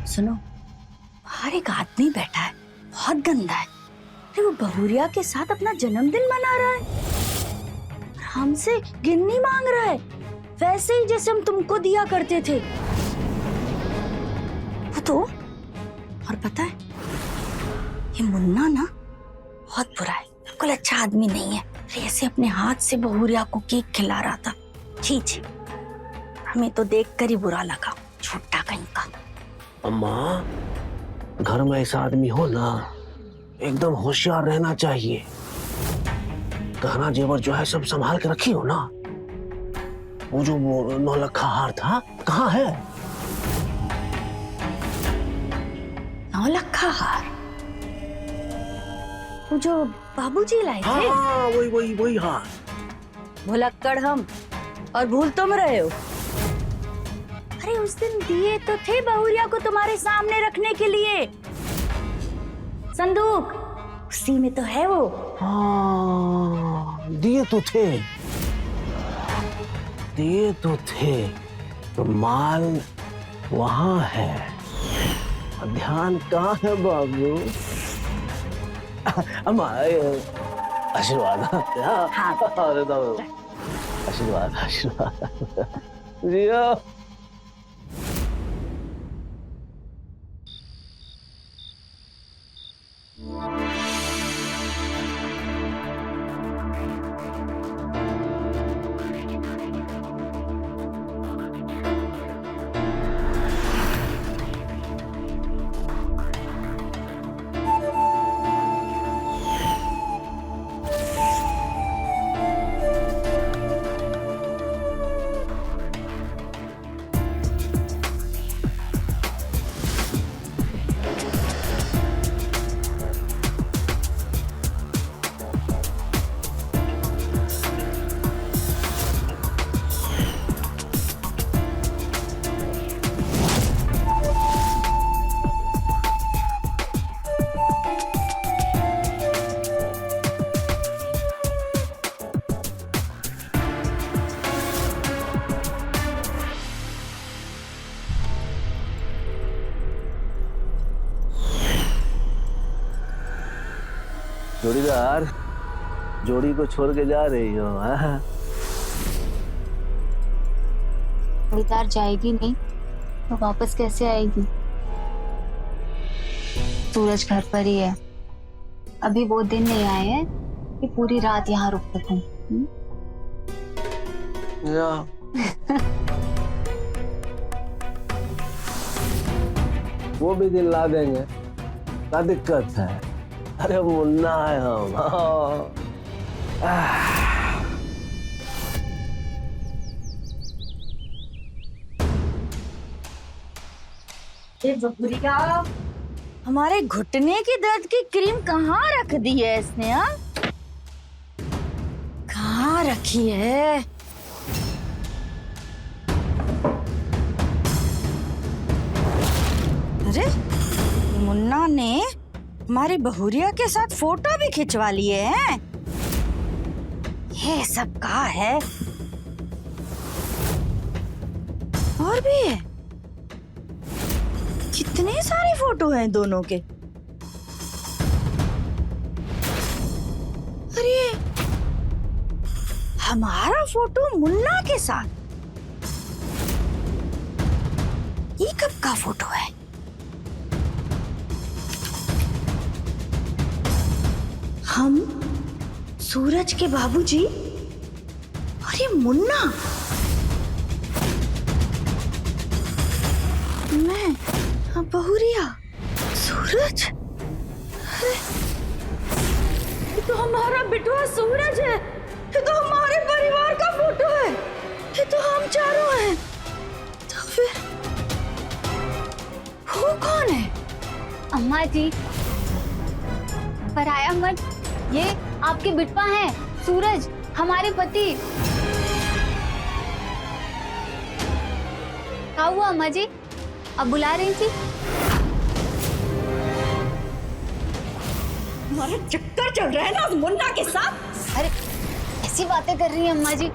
सुनो, बाहर एक आदमी बैठा है, बहुत गंदा है। अरे वो बहुरिया के साथ अपना जन्मदिन मना रहा है, हमसे गिन्नी मांग रहा है, वैसे ही जैसे हम तुमको दिया करते थे। वो तो, और पता है ये मुन्ना ना बहुत बुरा है, बिल्कुल अच्छा आदमी नहीं है। ऐसे अपने हाथ से बहुरिया को केक खिला रहा था। छी छी, हमें तो देखकर ही बुरा लगा, झूठा कहीं का। अम्मा, घर में ऐसा आदमी हो ना, एकदम होशियार रहना चाहिए। गहना जेवर जो है सब संभाल के रखी हो ना। वो जो वो 9 लखा हार था, कहाँ है? 9 लखा हार? वो जो बाबूजी लाए थे? हाँ, वही हार। भुलक्कड़ हम, और भूल तुम रहे हो। अरे उस दिन दिए तो थे बहुरिया को तुम्हारे सामने रखने के लिए, संदूक उसी में तो है वो। हाँ, दिए तो थे, तो माल वहां है, ध्यान कहाँ है बाबू? अम्मा, आशीर्वाद। हाँ। आशीर्वाद जियो। जोड़ीदार, जोड़ी को छोड़ के जा रही हो? हाँ? बेदार जाएगी नहीं तो वापस कैसे आएगी? सूरज घर पर ही है। अभी वो दिन नहीं आए हैं कि पूरी रात यहाँ रुक सकूं। वो भी दिन ला देंगे, क्या दिक्कत है? अरे मुन्ना है हम। हमारे घुटने की दर्द की क्रीम कहाँ रख दी है इसने? हाँ, कहाँ रखी है? अरे मुन्ना ने हमारी बहुरिया के साथ फोटो भी खिंचवा लिए हैं। ये सब कहाँ है? और भी है, कितने सारे फोटो हैं दोनों के। अरे हमारा फोटो मुन्ना के साथ, ये कब का फोटो है? हम, सूरज के बाबूजी और ये मुन्ना, मैं बहुरिया, सूरज। अरे ये तो हमारा बिटुआ सूरज है। ये तो हमारे परिवार का फोटो है। ये तो हम चारों हैं। तो फिर वो कौन है? अम्मा जी, पराया मत, ये आपके बिटवा हैं, सूरज, हमारे पति। क्या हुआ अम्मा जी, अब बुला रही थी? हमारा चक्कर चल रहा है ना उस मुन्ना के साथ। अरे ऐसी बातें कर रही हैं अम्मा जी,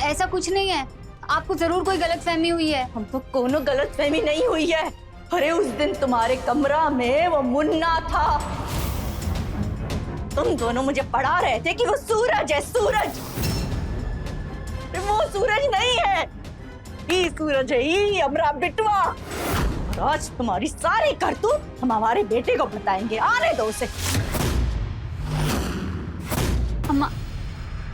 ऐसा कुछ नहीं है। आपको जरूर कोई गलतफहमी हुई है। हमको कोनो गलतफहमी नहीं हुई है। अरे उस दिन तुम्हारे कमरा में वो मुन्ना था। तुम दोनों मुझे पढ़ा रहे थे कि वो सूरज है, सूरज। वो सूरज नहीं है, ये सूरज है, ये हमारा बिटवा। और आज तुम्हारी सारी करतूत हम हमारे बेटे को बताएंगे। आने दो उसे।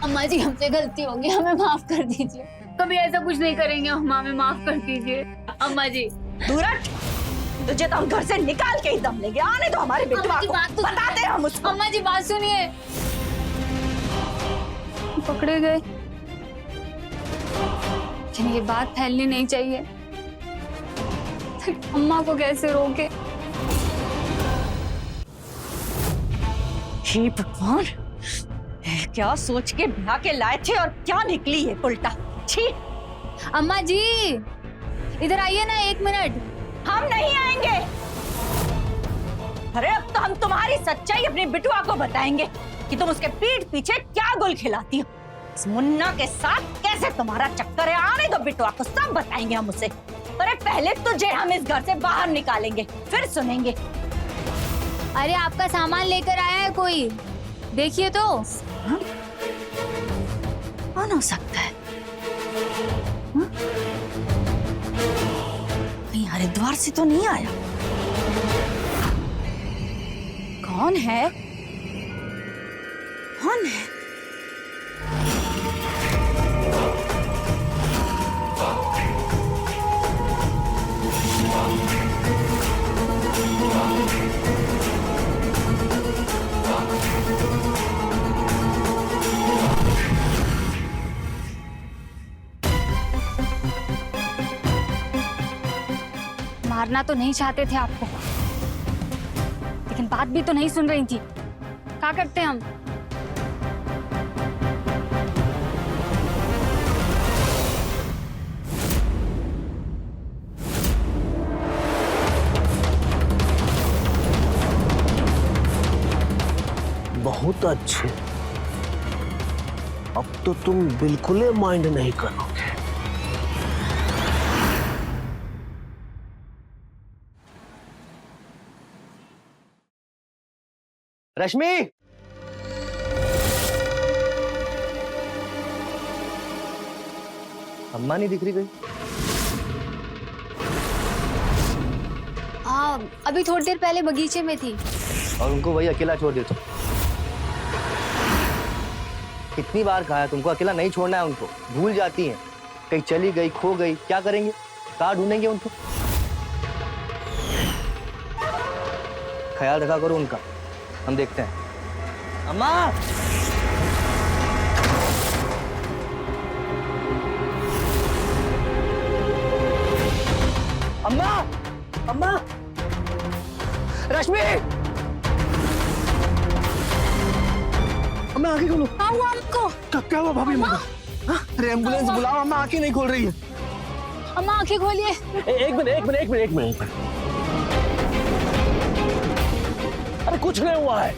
अम्मा जी, हमसे गलती होगी, हमें माफ कर दीजिए। कभी ऐसा कुछ नहीं करेंगे, हम, हमें माफ कर दीजिए अम्मा जी। दूर हट, तुझे तो हम घर से निकाल के ही दम लेंगे। आने दो हमारे बिटवा को, बताते हैं हम उसको। अम्मा जी बात सुनिए। पकड़े गए, लेकिन ये बात फैलनी नहीं चाहिए। अम्मा को कैसे रोके? हे भगवान, क्या सोच के ब्याह के लाए थे और क्या निकली है उल्टा। छी। अम्मा जी इधर आइए ना, 1 मिनट। हम नहीं आएंगे। अरे अब तो हम तुम्हारी सच्चाई अपने बिटुआ को बताएंगे कि तुम उसके पीठ पीछे क्या गुल खिलाती हो। इस मुन्ना के साथ कैसे तुम्हारा चक्कर है। आने दो बिटुआ को, सब बताएंगे हम उसे। अरे पहले तुझे हम इस घर से बाहर निकालेंगे, फिर सुनेंगे। अरे आपका सामान लेकर आया है कोई, देखिए तो। हाँ? कौन हो सकता है? हाँ? कहीं हरिद्वार से तो नहीं आया? कौन है? कौन है? मारना तो नहीं चाहते थे आपको, लेकिन बात भी तो नहीं सुन रही थी। क्या करते हम? बहुत अच्छे, अब तो तुम बिल्कुल माइंड नहीं करोगे। रश्मि, अम्मा नहीं दिख रही कहीं। हाँ, अभी थोड़ी देर पहले बगीचे में थी। और उनको वही अकेला छोड़ देते। कितनी बार कहा है तुमको अकेला नहीं छोड़ना है उनको, भूल जाती हैं। कहीं चली गई, खो गई, क्या करेंगे? कहाँ ढूंढेंगे उनको? ख्याल रखा करो उनका, हम देखते हैं। अम्मा, अम्मा, अम्मा, रश्मि, अम्मा आंखें खोलो। क्या हुआ आपको? क्या हुआ भाभी अम्मा? अरे एम्बुलेंस बुलाओ, अम्मा आंखें नहीं खोल रही है। अम्मा आंखें खोलिए। एक मिनट। अरे कुछ नहीं हुआ है,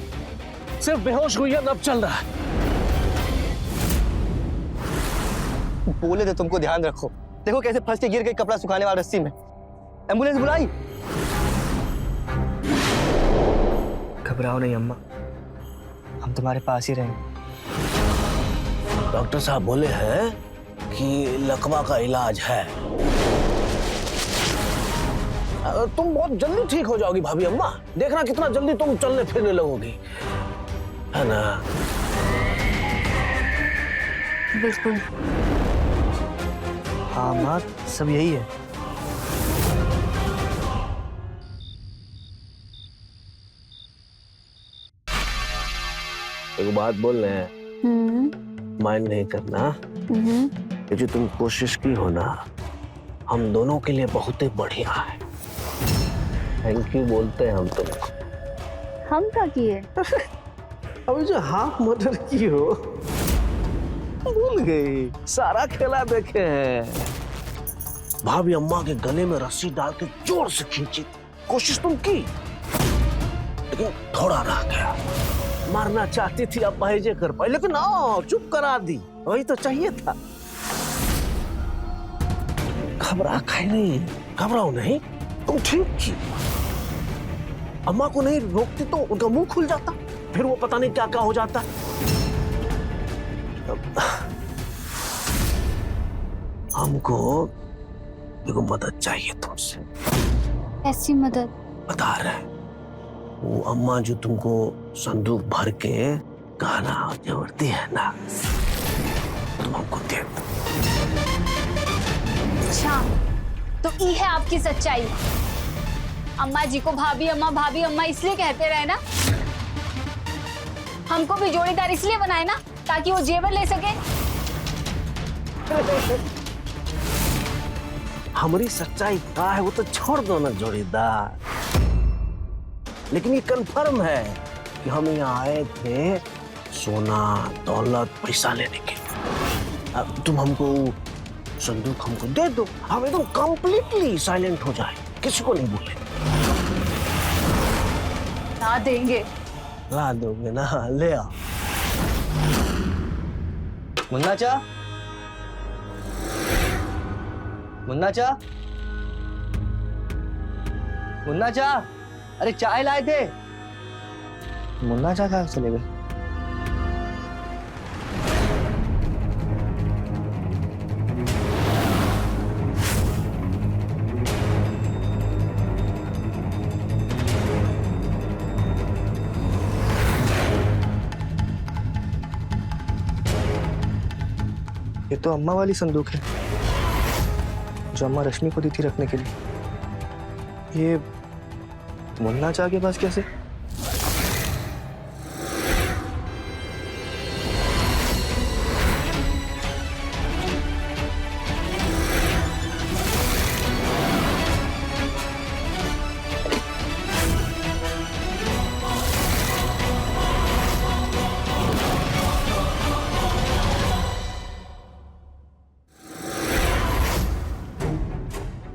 सिर्फ बेहोश हुई है, नब्ज चल रहा है। बोले थे तुमको ध्यान रखो, देखो कैसे फंस के गिर गई कपड़ा सुखाने वाली रस्सी में। एम्बुलेंस बुलाई। घबराओ नहीं अम्मा, हम तुम्हारे पास ही रहेंगे। डॉक्टर साहब बोले हैं कि लकवा का इलाज है। तुम बहुत जल्दी ठीक हो जाओगी भाभी अम्मा, देखना कितना जल्दी तुम चलने फिरने लगोगी, है ना? बिल्कुल। हाँ माँ, सब यही है। एक बात बोल रहे हैं, माइंड नहीं करना। ये जो तुम कोशिश की हो ना, हम दोनों के लिए बहुत ही बढ़िया है। थैंक यू बोलते हैं हम तुमको। हम क्या किए? अभी जो हाफ मर्डर की हो, भूल गई, सारा खेला देखे हैं। भाभी अम्मा के गले में रस्सी डाल के जोर से खींची, कोशिश तुम की, लेकिन थोड़ा रह गया। मारना चाहती थी अब बहेजे कर पाई, लेकिन चुप करा दी, वही तो चाहिए था। घबराओ नहीं, तुम ठीक थी। अम्मा को नहीं रोकती तो उनका मुंह खुल जाता, फिर वो पता नहीं क्या क्या हो जाता। हमको देखो मदद चाहिए तुमसे। ऐसी मदद? बता रहे, वो अम्मा जो तुमको संदूक भर के गहना जबरती है ना, तुम हमको दे दो। अच्छा, तो ये है आपकी सच्चाई? अम्मा जी को भाभी अम्मा इसलिए कहते रहे ना? हमको भी जोड़ीदार इसलिए बनाए ना, ताकि वो जेवर ले सके? हमारी सच्चाई क्या है वो तो छोड़ दो ना जोड़ीदार, लेकिन ये कंफर्म है कि हम यहाँ आए थे सोना दौलत पैसा लेने के। अब तुम हमको संदूक हमको दे दो, हम एकदम कंप्लीटली साइलेंट हो जाए, किसी को नहीं बोले। ना देंगे। ला दोगे ना? ले आओ। मुन्ना चा, मुन्ना चा, मुन्ना चा, अरे चाय लाए थे। मुन्ना चा कहाँ चले गए? ये तो अम्मा वाली संदूक है जो अम्मा रश्मि को दी थी रखने के लिए। ये मुन्ना चा के पास कैसे?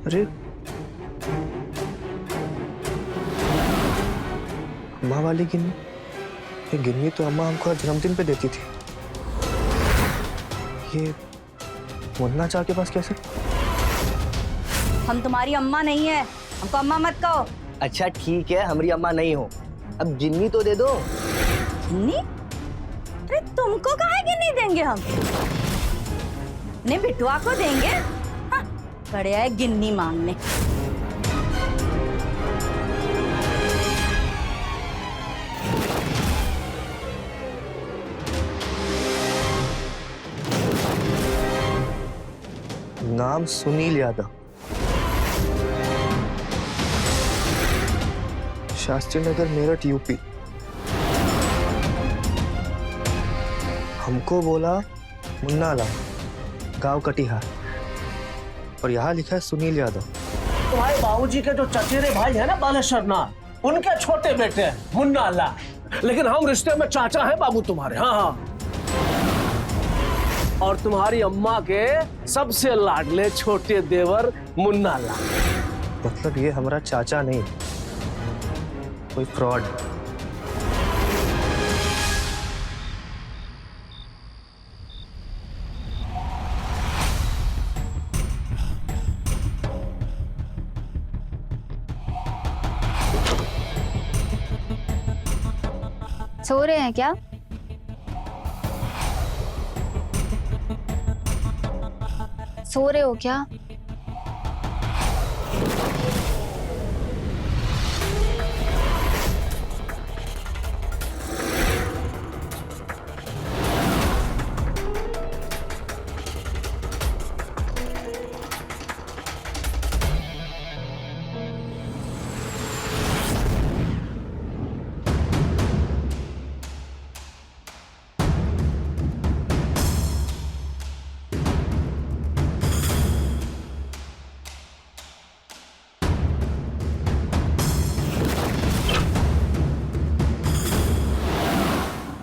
अरे अम्मा वाली गिन्नी, ये गिन्नी तो अम्मा हमको जन्मदिन पे देती थी। ये मुन्ना चा के पास कैसे? हम तुम्हारी अम्मा नहीं है, हमको अम्मा मत कहो। अच्छा ठीक है, हमारी अम्मा नहीं हो, अब गिन्नी तो दे दो। गिन्नी? अरे तुमको काहे गिन्नी देंगे हम? अपने बिटुआ को देंगे? हाँ, पड़े आए गिन्नी मांगने। नाम सुनील यादव, शास्त्री नगर, मेरठ, यूपी। हमको बोला मुन्ना लाल, गांव कटिहार, और यहाँ लिखा है सुनील यादव। तुम्हारे बाबूजी के जो चचेरे भाई है ना बालेश्वर नाथ, उनके छोटे बेटे हैं मुन्ना लाल, लेकिन हम रिश्ते में चाचा हैं बाबू तुम्हारे। हाँ हाँ, और तुम्हारी अम्मा के सबसे लाडले छोटे देवर मुन्ना लाल। मतलब ये हमारा चाचा नहीं, कोई फ्रॉड। सो रहे हैं क्या? सो रहे हो क्या?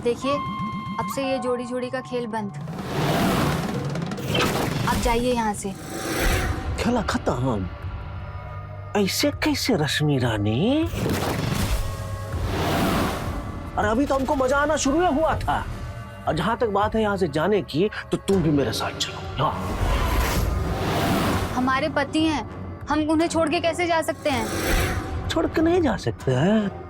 देखिए, अब से ये जोड़ी जोड़ी का खेल बंद। आप जाइए यहाँ से। खेला खत्म? ऐसे कैसे रश्मि रानी? अरे अभी तो हमको मजा आना शुरू ही हुआ था। और जहां तक बात है यहाँ से जाने की, तो तुम भी मेरे साथ चलो। हाँ, हमारे पति हैं, हम उन्हें छोड़ के कैसे जा सकते हैं? छोड़ के नहीं जा सकते हैं।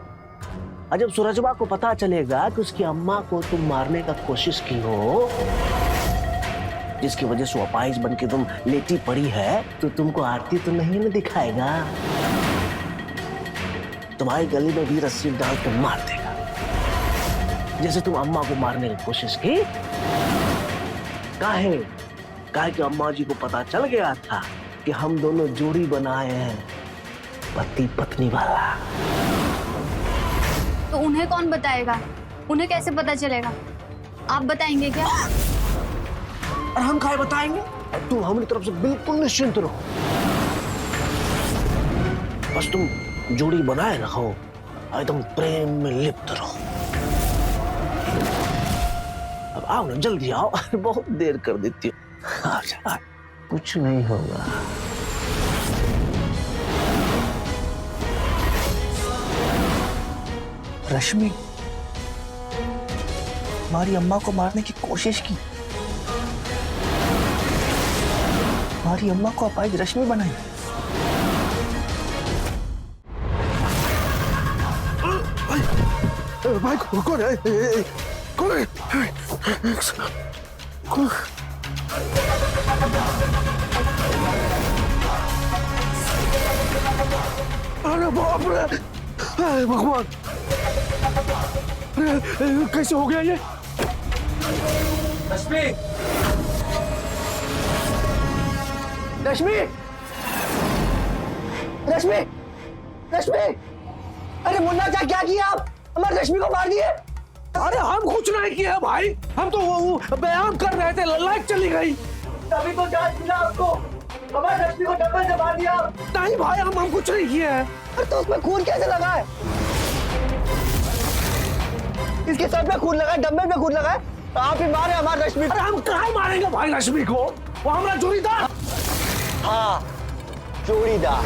और जब सूरजबा को पता चलेगा कि उसकी अम्मा को तुम मारने का कोशिश की हो, जिसकी वजह से अपाहिज बन के तुम लेटी पड़ी है, तो तुमको आरती तो नहीं ना दिखाएगा। तुम्हारी गली में भी रस्सी डाल के मार देगा, जैसे तुम अम्मा को मारने की कोशिश की। काहे कि अम्मा जी को पता चल गया था कि हम दोनों जोड़ी बनाए हैं, पति पत्नी वाला। तो उन्हें कौन बताएगा? उन्हें कैसे पता चलेगा? आप बताएंगे क्या? और हम काहे बताएंगे? तुम हमारी तरफ से बिल्कुल निश्चिंत रहो, बस तुम जोड़ी बनाए रखो, एकदम प्रेम में लिप्त रहो। अब आओ ना, जल्दी आओ। बहुत देर कर देती हो। अच्छा, कुछ नहीं होगा। रश्मि हमारी अम्मा को मारने की कोशिश की, हमारी अम्मा को अपाहिज रश्मि बनाई। भाई कौन है? कौन है? अरे बाप रे, अरे भगवान, कैसे हो गया ये? रश्मि, रश्मि, रश्मि, रश्मि! अरे मुन्ना, क्या किया आप? हमारे रश्मि को मार दिए। अरे हम कुछ नहीं किया भाई, हम तो वो व्यायाम कर रहे थे, लाइट चली गई, तभी तो जांच मिला आपको। हमारे रश्मि को डबल से मार दिया। नहीं भाई, हम कुछ नहीं किया है। अरे तो उसमें खून कैसे लगा है? इसके सर पे खून लगा है, डंबल पे खून लगा है। आप ही मारे हमारे रश्मि। अरे हम कहाँ मारेंगे भाई रश्मि को? वो हमारा जोड़ीदार। हाँ, जोड़ीदार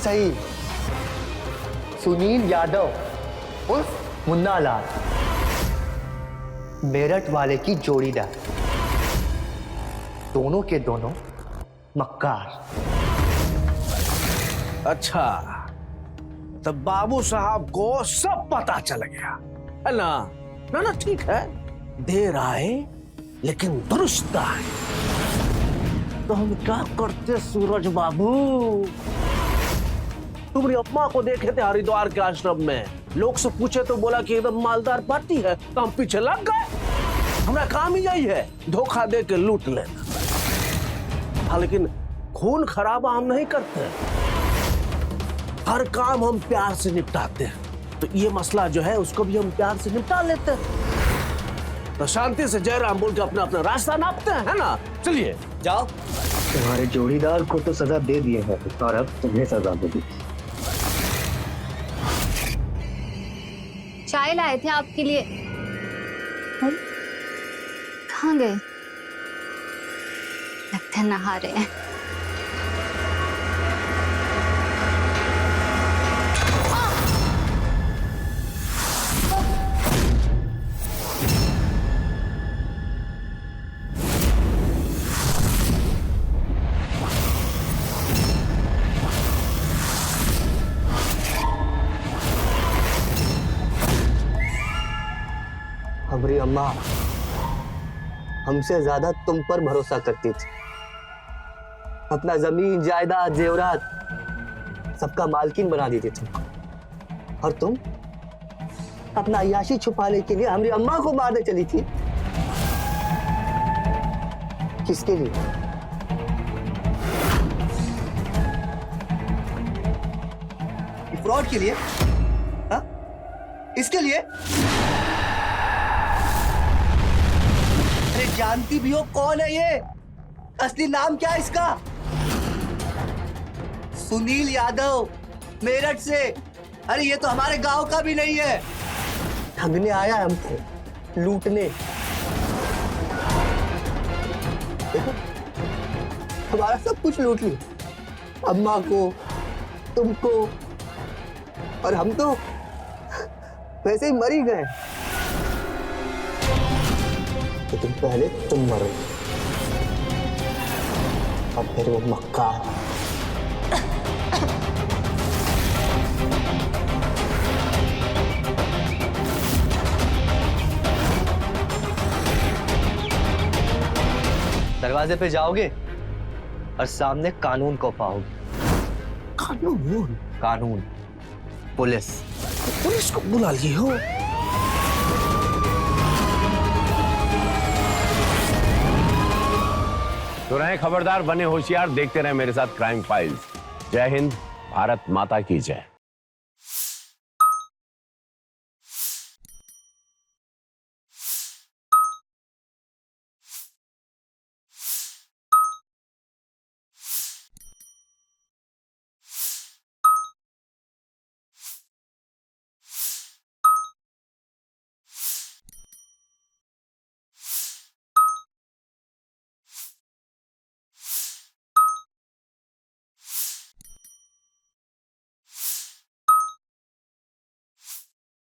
सही। सुनील यादव उर्फ मुन्ना लाल, मेरठ वाले की जोड़ीदार, दोनों के दोनों मक्कार। अच्छा, तब बाबू साहब को सब पता चल गया है ना? ना ठीक है, देर आए लेकिन दुरुस्त है। तो हम क्या करते सूरज बाबू? तुम्हारी अम्मा को देखे थे हरिद्वार के आश्रम में, लोग से पूछे तो बोला कि एकदम मालदार पार्टी है, तो हम पीछे लग गए। हमारा काम ही यही है, धोखा दे के लूट लेना। हाँ, लेकिन खून खराबा हम नहीं करते, हर काम हम प्यार से निपटाते हैं। तो ये मसला जो है उसको भी हम प्यार से निपटा लेते हैं। तो शांति से जयराम बोल के अपना अपना रास्ता नापते हैं, है ना? चलिए जाओ। तुम्हारे जोड़ीदार को तो सजा दे दिए हैं और अब तुम्हें सजा मिली। चाय लाए थे आपके लिए। कहाँ गए? लगता है नहा रहे हैं। हमारी अम्मा हमसे ज्यादा तुम पर भरोसा करती थी। अपना जमीन जायदाद जेवरात सबका मालकिन बना देती थी, और तुम अपना अय्याशी छुपाने के लिए हमारी अम्मा को मारने चली थी। किसके लिए? फ्रॉड के लिए? हा? इसके लिए? जानती भी हो कौन है ये? असली नाम क्या है इसका? सुनील यादव, मेरठ से। अरे ये तो हमारे गांव का भी नहीं है। ठगने आया है हमको, लूटने। देखो, हमारा सब कुछ लूट लिया, अम्मा को, तुमको, और हम तो वैसे ही मर ही गए। लेकिन पहले तुम मरो, और फिर वो मक्का। दरवाजे पे जाओगे और सामने कानून को पाओगे। कानून? कानून, पुलिस। पुलिस को बुला लिए हो? तो रहें खबरदार, बने होशियार, देखते रहे मेरे साथ क्राइम फाइल्स। जय हिंद, भारत माता की जय।